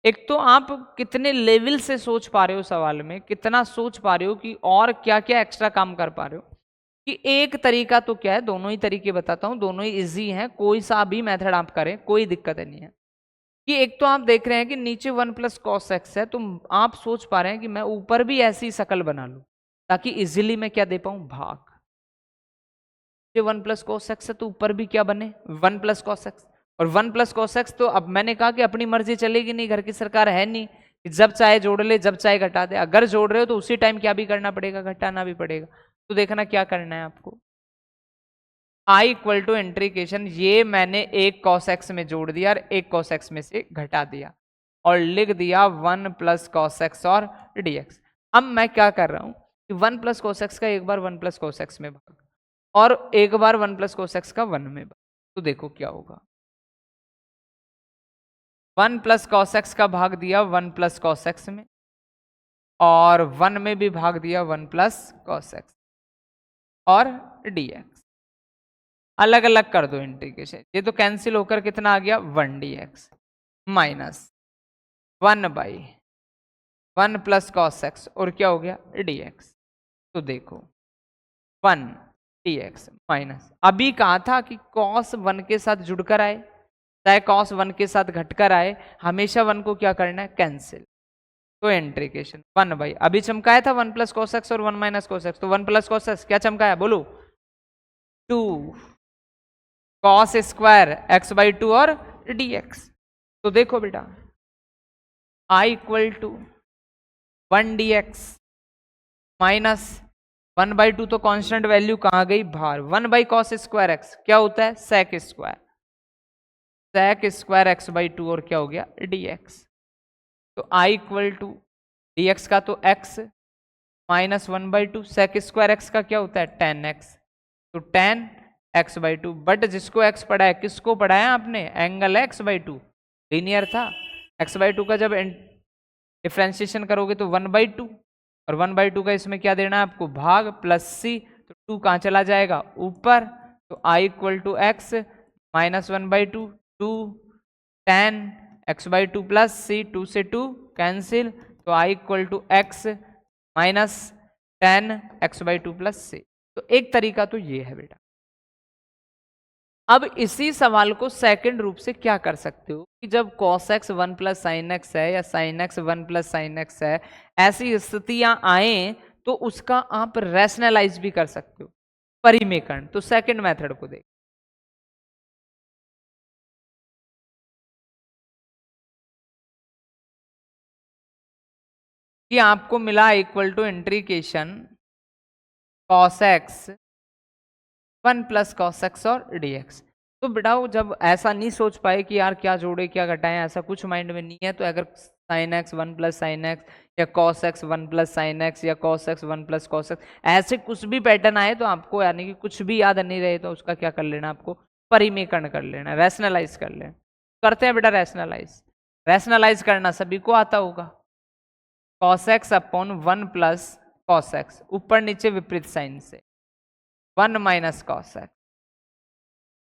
एक तो आप कितने लेवल से सोच पा रहे हो सवाल में, कितना सोच पा रहे हो कि और क्या क्या एक्स्ट्रा काम कर पा रहे हो, कि एक तरीका तो क्या है, दोनों ही तरीके बताता हूं, दोनों ही इजी हैं, कोई सा भी मेथड आप करें कोई दिक्कत नहीं है। कि एक तो आप देख रहे हैं कि नीचे 1 प्लस कॉस एक्स है, तो आप सोच पा रहे हैं कि मैं ऊपर भी ऐसी शकल बना लूं ताकि इजीली मैं क्या दे पाऊं भाग, 1 प्लस कॉस एक्स है तो ऊपर भी क्या बने 1 प्लस कॉस एक्स, और 1 प्लस कॉस एक्स तो अब मैंने कहा कि अपनी मर्जी चलेगी नहीं, घर की सरकार है नहीं, जब चाहे जोड़ ले जब चाहे घटा दे, अगर जोड़ रहे हो तो उसी टाइम क्या भी करना पड़ेगा घटाना भी पड़ेगा, तो देखना क्या करना है आपको, i इक्वल टू इंट्रीकेशन, ये मैंने एक cos x में जोड़ दिया और एक cos x में से घटा दिया और लिख दिया 1 प्लस cos x और dx। अब मैं क्या कर रहा हूं कि 1 प्लस cos x का एक बार 1 प्लस cos x में भाग और एक बार 1 प्लस cos x का 1 में भाग, तो देखो क्या होगा। 1 प्लस cos x का भाग दिया 1 प्लस cos x में और 1 में भी भाग दिया 1 प्लस cos x और dx। अलग अलग कर दो इंटीग्रेशन, ये तो कैंसिल होकर कितना आ गया 1 dx minus 1 by 1 plus cos x और क्या हो गया dx। तो देखो 1 dx माइनस, अभी कहा था कि cos 1 के साथ जुड़कर आए चाहे cos 1 के साथ घटकर आए, हमेशा 1 को क्या करना है कैंसिल। तो इंटीग्रेशन 1 बाई, अभी चमकाया था 1 प्लस cos x और 1 माइनस cos x, तो 1 प्लस cos x क्या चमकाया बोलो 2 cos स्क्वायर x बाई 2 और dx। तो देखो बेटा i equal to 1 dx minus 1 by 2, तो कांस्टेंट वैल्यू कहां गई बाहर, 1 बाई cos स्क्वायर x क्या होता है sec square, sec square x by 2 और क्या हो गया dx। तो i इक्वल टू dx का तो x minus 1 by 2, sec square x का क्या होता है 10x, तो 10 x बाई 2, बट जिसको x पढ़ा है किसको पढ़ाया आपने, एंगल है x बाई 2, लीनियर था। x बाई 2 का जब डिफ्रेंशिएशन करोगे तो 1 बाई 2 और 1 बाई 2 का इसमें क्या देना है आपको भाग प्लस c, तो 2 कहाँ चला जाएगा ऊपर, तो i equal to x minus 1 by 2, 2 10 x by 2 plus c, 2 से 2 कैंसिल, तो i equal to x minus 10 x by 2 plus c। तो एक तरीका तो ये है बेटा। अब इसी सवाल को सेकंड रूप से क्या कर सकते हो कि जब cos x 1 plus sine x है या sin x 1 plus sine x है, ऐसी स्थितियां आए तो उसका आप रैशनलाइज भी कर सकते हो परिमेकरण। तो सेकंड मेथड को देख, कि आपको मिला equal to integration cos x 1 plus cos x और dx। तो बेटा वो जब ऐसा नहीं सोच पाए कि यार क्या जोड़े क्या घटाएं, ऐसा कुछ माइंड में नहीं है, तो अगर sin x 1 plus sine x या cos x 1 plus sine x या cos x 1 plus cos x, ऐसे कुछ भी पैटर्न आए तो आपको यानी कि कुछ भी याद नहीं रहे तो उसका क्या कर लेना, आपको परिमेकरण कर लेना, रैशनलाइज कर लेना। करते हैं बेटा रैशनलाइज, रैशनलाइज करना सभी को आता होगा। cos x upon 1 plus cos x, ऊपर नीचे विपरीत साइन से 1 minus cos x,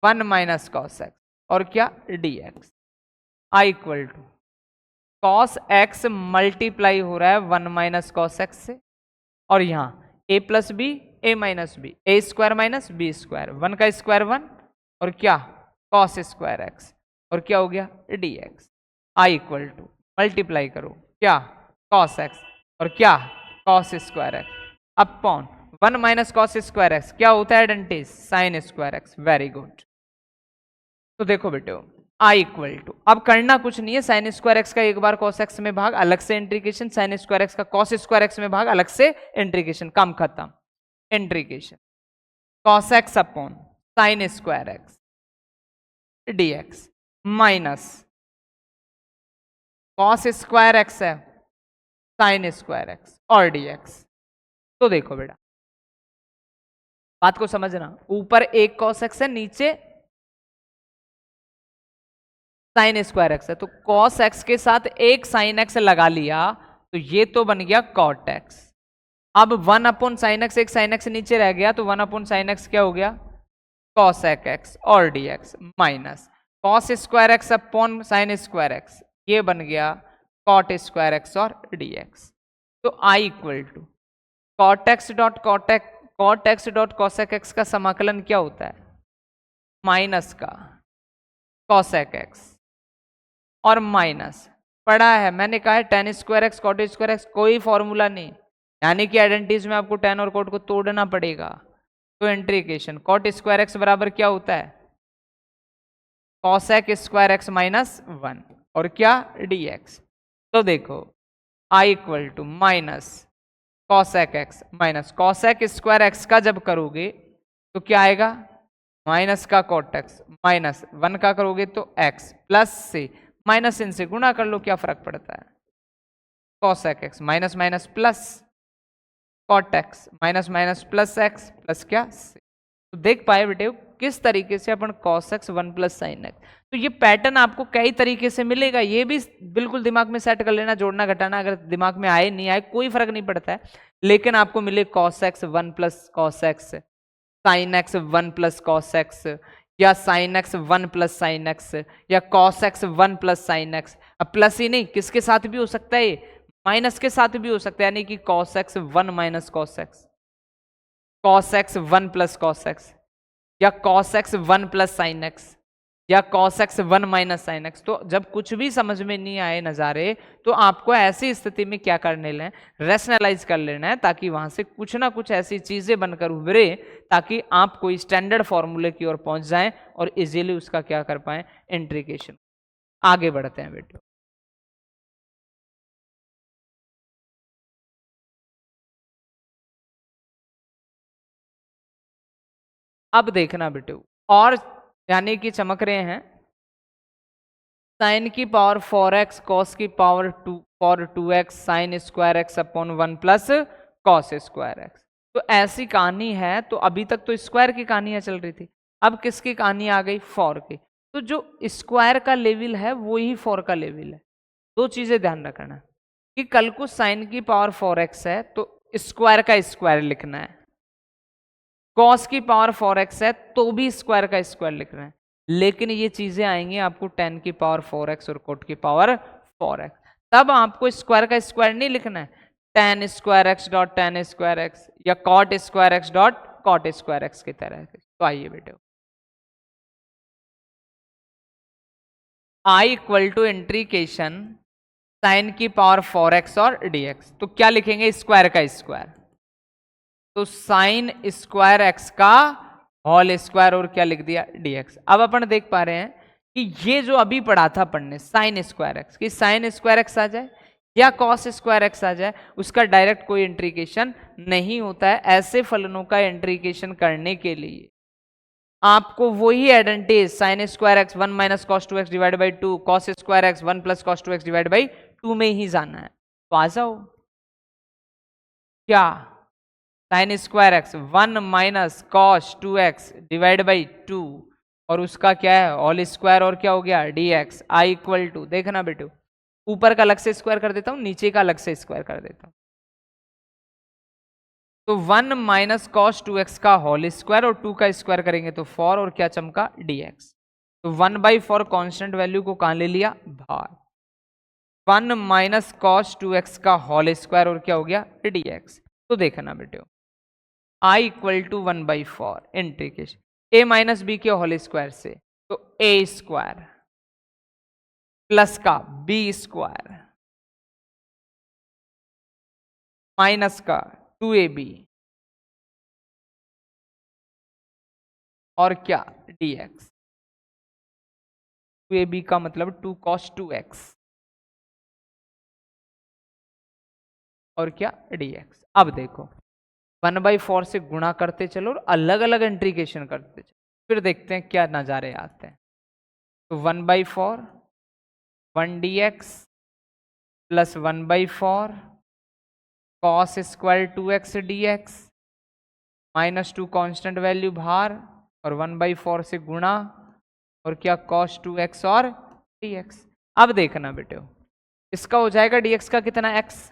1 minus cos x और क्या dx, i equal to cos x multiply हो रहा है 1 माइनस cos x से, और यहां a plus b a minus b, a square minus b square, 1 का स्क्वायर 1 और क्या cos स्क्वायर x और क्या हो गया dx, i equal to multiply करो क्या cos x और क्या cos square x upon 1 minus cos square x क्या होता है identity sine square x. Very good. तो देखो बेटे i इक्वल टू, अब करना कुछ नहीं है, साइन स्क्वायर एक्स का एक बार cos x में भाग, अलग से इंट्रीकेशन, साइन स्क्वायर एक्स का cos स्क्वायर एक्स में भाग, अलग से इंट्रीकेशन, काम खत्म। इंट्रीकेशन cos x upon sine square x dx minus cos square x है साइन स्क्वायर एक्स और dx। तो देखो बेटा बात को समझना, ऊपर एक cos x है, नीचे साइन स्क्वायर एक्स है, तो cos x के साथ एक साइन x लगा लिया तो ये तो बन गया cot x। अब 1 अपॉन साइन एक्स, एक साइन एक्स नीचे रह गया तो 1 अपॉन साइन एक्स क्या हो गया cos x और dx minus cos square x upon sine square x, ये बन गया cot स्क्वायर एक्स और dx। तो i equal to cot x dot cot x dot cosec x का समाकलन क्या होता है माइनस का cosec x और माइनस पढ़ा है मैंने कहा है tan square x cot square x, कोई फॉर्मूला नहीं, यानी कि आइडेंटिटीज में आपको tan और cot को तोड़ना पड़ेगा। तो इंट्रीकेशन cot स्क्वायर एक्स बराबर क्या होता है cosec स्क्वायर एक्स माइनस 1 और क्या dx। तो देखो i equal to minus cosec x minus cosec square x का जब करोगे तो क्या आएगा, माइनस का कॉट एक्स माइनस 1 का करोगे तो एक्स प्लस से माइनस इनसे गुणा कर लो, क्या फर्क पड़ता है, cosec x minus minus plus cot x minus minus plus x plus क्या से। तो देख पाए बेटे किस तरीके से अपन cos x 1 plus sine x, तो ये पैटर्न आपको कई तरीके से मिलेगा, ये भी बिल्कुल दिमाग में सेट कर लेना, जोड़ना घटाना अगर दिमाग में आए नहीं आए कोई फर्क नहीं पड़ता है, लेकिन आपको मिले cos x 1 plus cos x, sine x 1 plus cos x, या sine x 1 plus sine x, या cos x 1 plus sine x. अब प्लस ही नहीं किसके साथ भी हो सकता है, माइनस के साथ भी हो सकता है, यानी कि cos x 1 minus cos x, cos x 1 plus cos x, या cos x 1 plus sine x, या cos x 1 minus sine x. तो जब कुछ भी समझ में नहीं आए नज़ारे, तो आपको ऐसी स्थिति में क्या करने लें, रैशनलाइज कर लेना है, ताकि वहां से कुछ ना कुछ ऐसी चीजें बनकर उभरे ताकि आप कोई स्टैंडर्ड फॉर्मूले की ओर पहुंच जाएं और इजीली उसका क्या कर पाए, इंट्रीकेशन। आगे बढ़ते हैं बेटे। अब देखना बेटे, और यानी कि चमक रहे हैं, साइन की पावर 4x कॉस की power 2 for 2x sign square x upon 1 plus cos square x. तो ऐसी कहानी है, तो अभी तक तो स्क्वायर की कहानियां चल रही थी, अब किसकी कहानी आ गई, 4 की। तो जो स्क्वायर का लेवल है वो ही 4 का लेवल है। दो चीजें ध्यान रखना कि कल को साइन की पावर 4x है तो स्क्वायर का स्क्वायर लिखना है, कॉस की पावर 4x है तो भी स्क्वायर का स्क्वायर लिखना है, लेकिन ये चीजें आएंगी आपको tan की पावर 4x और कोट की पावर 4x, तब आपको स्क्वायर का स्क्वायर नहीं लिखना है, tan square x dot tan square x या cot square x dot cot square x की तरह। तो आइए बेटे, I equal to integration sine की पावर 4x और dx, तो क्या लिखेंगे, स्क्वायर का स्क्वायर, तो साइन स्क्वायर एक्स का होल स्क्वायर और क्या लिख दिया, dx। अब अपन देख पा रहे हैं कि ये जो अभी पढ़ा था अपन ने साइन स्क्वायर एक्स, कि साइन स्क्वायर एक्स आ जाए या कॉस स्क्वायर एक्स आ जाए, उसका डायरेक्ट कोई इंट्रीकेशन नहीं होता है। ऐसे फलनों का इंट्रीकेशन करने के लिए आपको वही identity sine square x 1 minus cos 2x divide by 2, cos square x 1 plus cos 2x divide by 2 में ही जाना है। तो आ जाओ, क्या sine square x 1 minus cos 2x divide by 2, और उसका क्या है ऑल स्क्वायर, और क्या हो गया dx। आई इक्वल टू, देखना बेटो ऊपर का अलग से स्क्वायर कर देता हूं, नीचे का अलग से स्क्वायर कर देता हूं, तो 1 माइनस कॉस 2x का होल स्क्वायर और 2 का स्क्वायर करेंगे तो 4, और क्या चमका dx। तो 1/4 कांस्टेंट वैल्यू को कहां ले लिया, बाहर, 1 माइनस कॉस 2x का होल स्क्वायर और क्या हो गया dx। तो देखना बेटे, I equal to 1/4 integration A minus B के होल स्क्वायर से, तो ए स्क्वायर प्लस का बी स्क्वायर माइनस का 2ab और क्या dx। 2ab का मतलब 2 cos 2x और क्या dx। अब देखो 1/4 से गुणा करते चलो और अलग अलग इंटीग्रेशन करते चलो, फिर देखते हैं क्या नजारे आते हैं। तो 1/4 1 dx plus 1/4 cos square 2x dx minus 2 constant value बाहर और 1/4 से गुणा और क्या cos 2x और dx। अब देखना बेटे, इसका हो जाएगा dx का कितना x,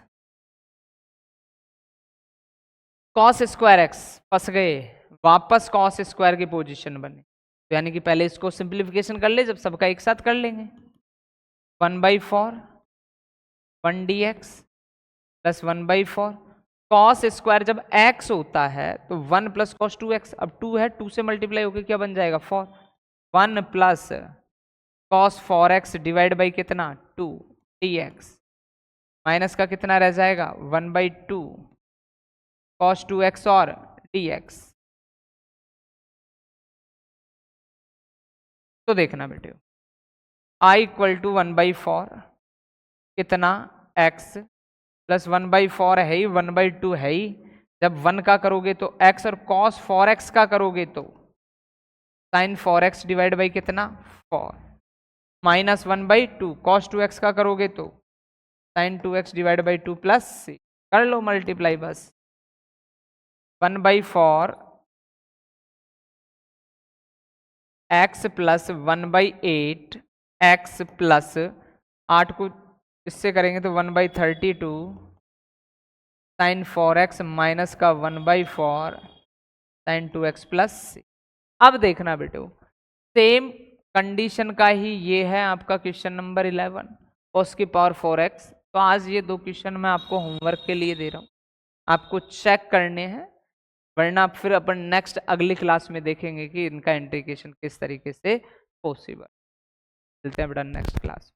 cos स्क्वायर x फंस गए, वापस cos स्क्वायर की पोजीशन बने, तो यानी कि पहले इसको सिंप्लीफिकेशन कर ले, जब सबका एक साथ कर लेंगे 1/4 1 dx प्लस 1/4 cos स्क्वायर जब x होता है तो 1 प्लस कॉस 2x, अब 2 है 2 से मल्टीप्लाई होकर क्या बन जाएगा 4, 1 plus cos 4x divide by कितना 2 dx माइनस का कितना रह जाएगा 1/2 cos 2x और dx। तो देखना बेटे, i इक्वल टू 1/4 कितना x प्लस 1/4 है ही, 1/2 है ही। जब 1 का करोगे तो x, और cos 4x का करोगे तो sin 4x डिवाइड बाई कितना 4, माइनस 1/2 cos 2x का करोगे तो sin 2x divide by 2 plus 6, कर लो मल्टीप्लाई बस। 1/4 x प्लस 1/8 x प्लस 8 को इससे करेंगे तो 1/32 sin 4x माइनस का 1/4 sin 2x प्लस। अब देखना बेटो, सेम कंडीशन का ही ये है आपका क्वेश्चन नंबर 11, cos की पावर 4x। तो आज ये 2 क्वेश्चन मैं आपको होमवर्क के लिए दे रहा हूँ, आपको चेक करने हैं, वरना फिर अपन नेक्स्ट अगली क्लास में देखेंगे कि इनका इंटीग्रेशन किस तरीके से पॉसिबल। मिलते हैं बेटा नेक्स्ट क्लास।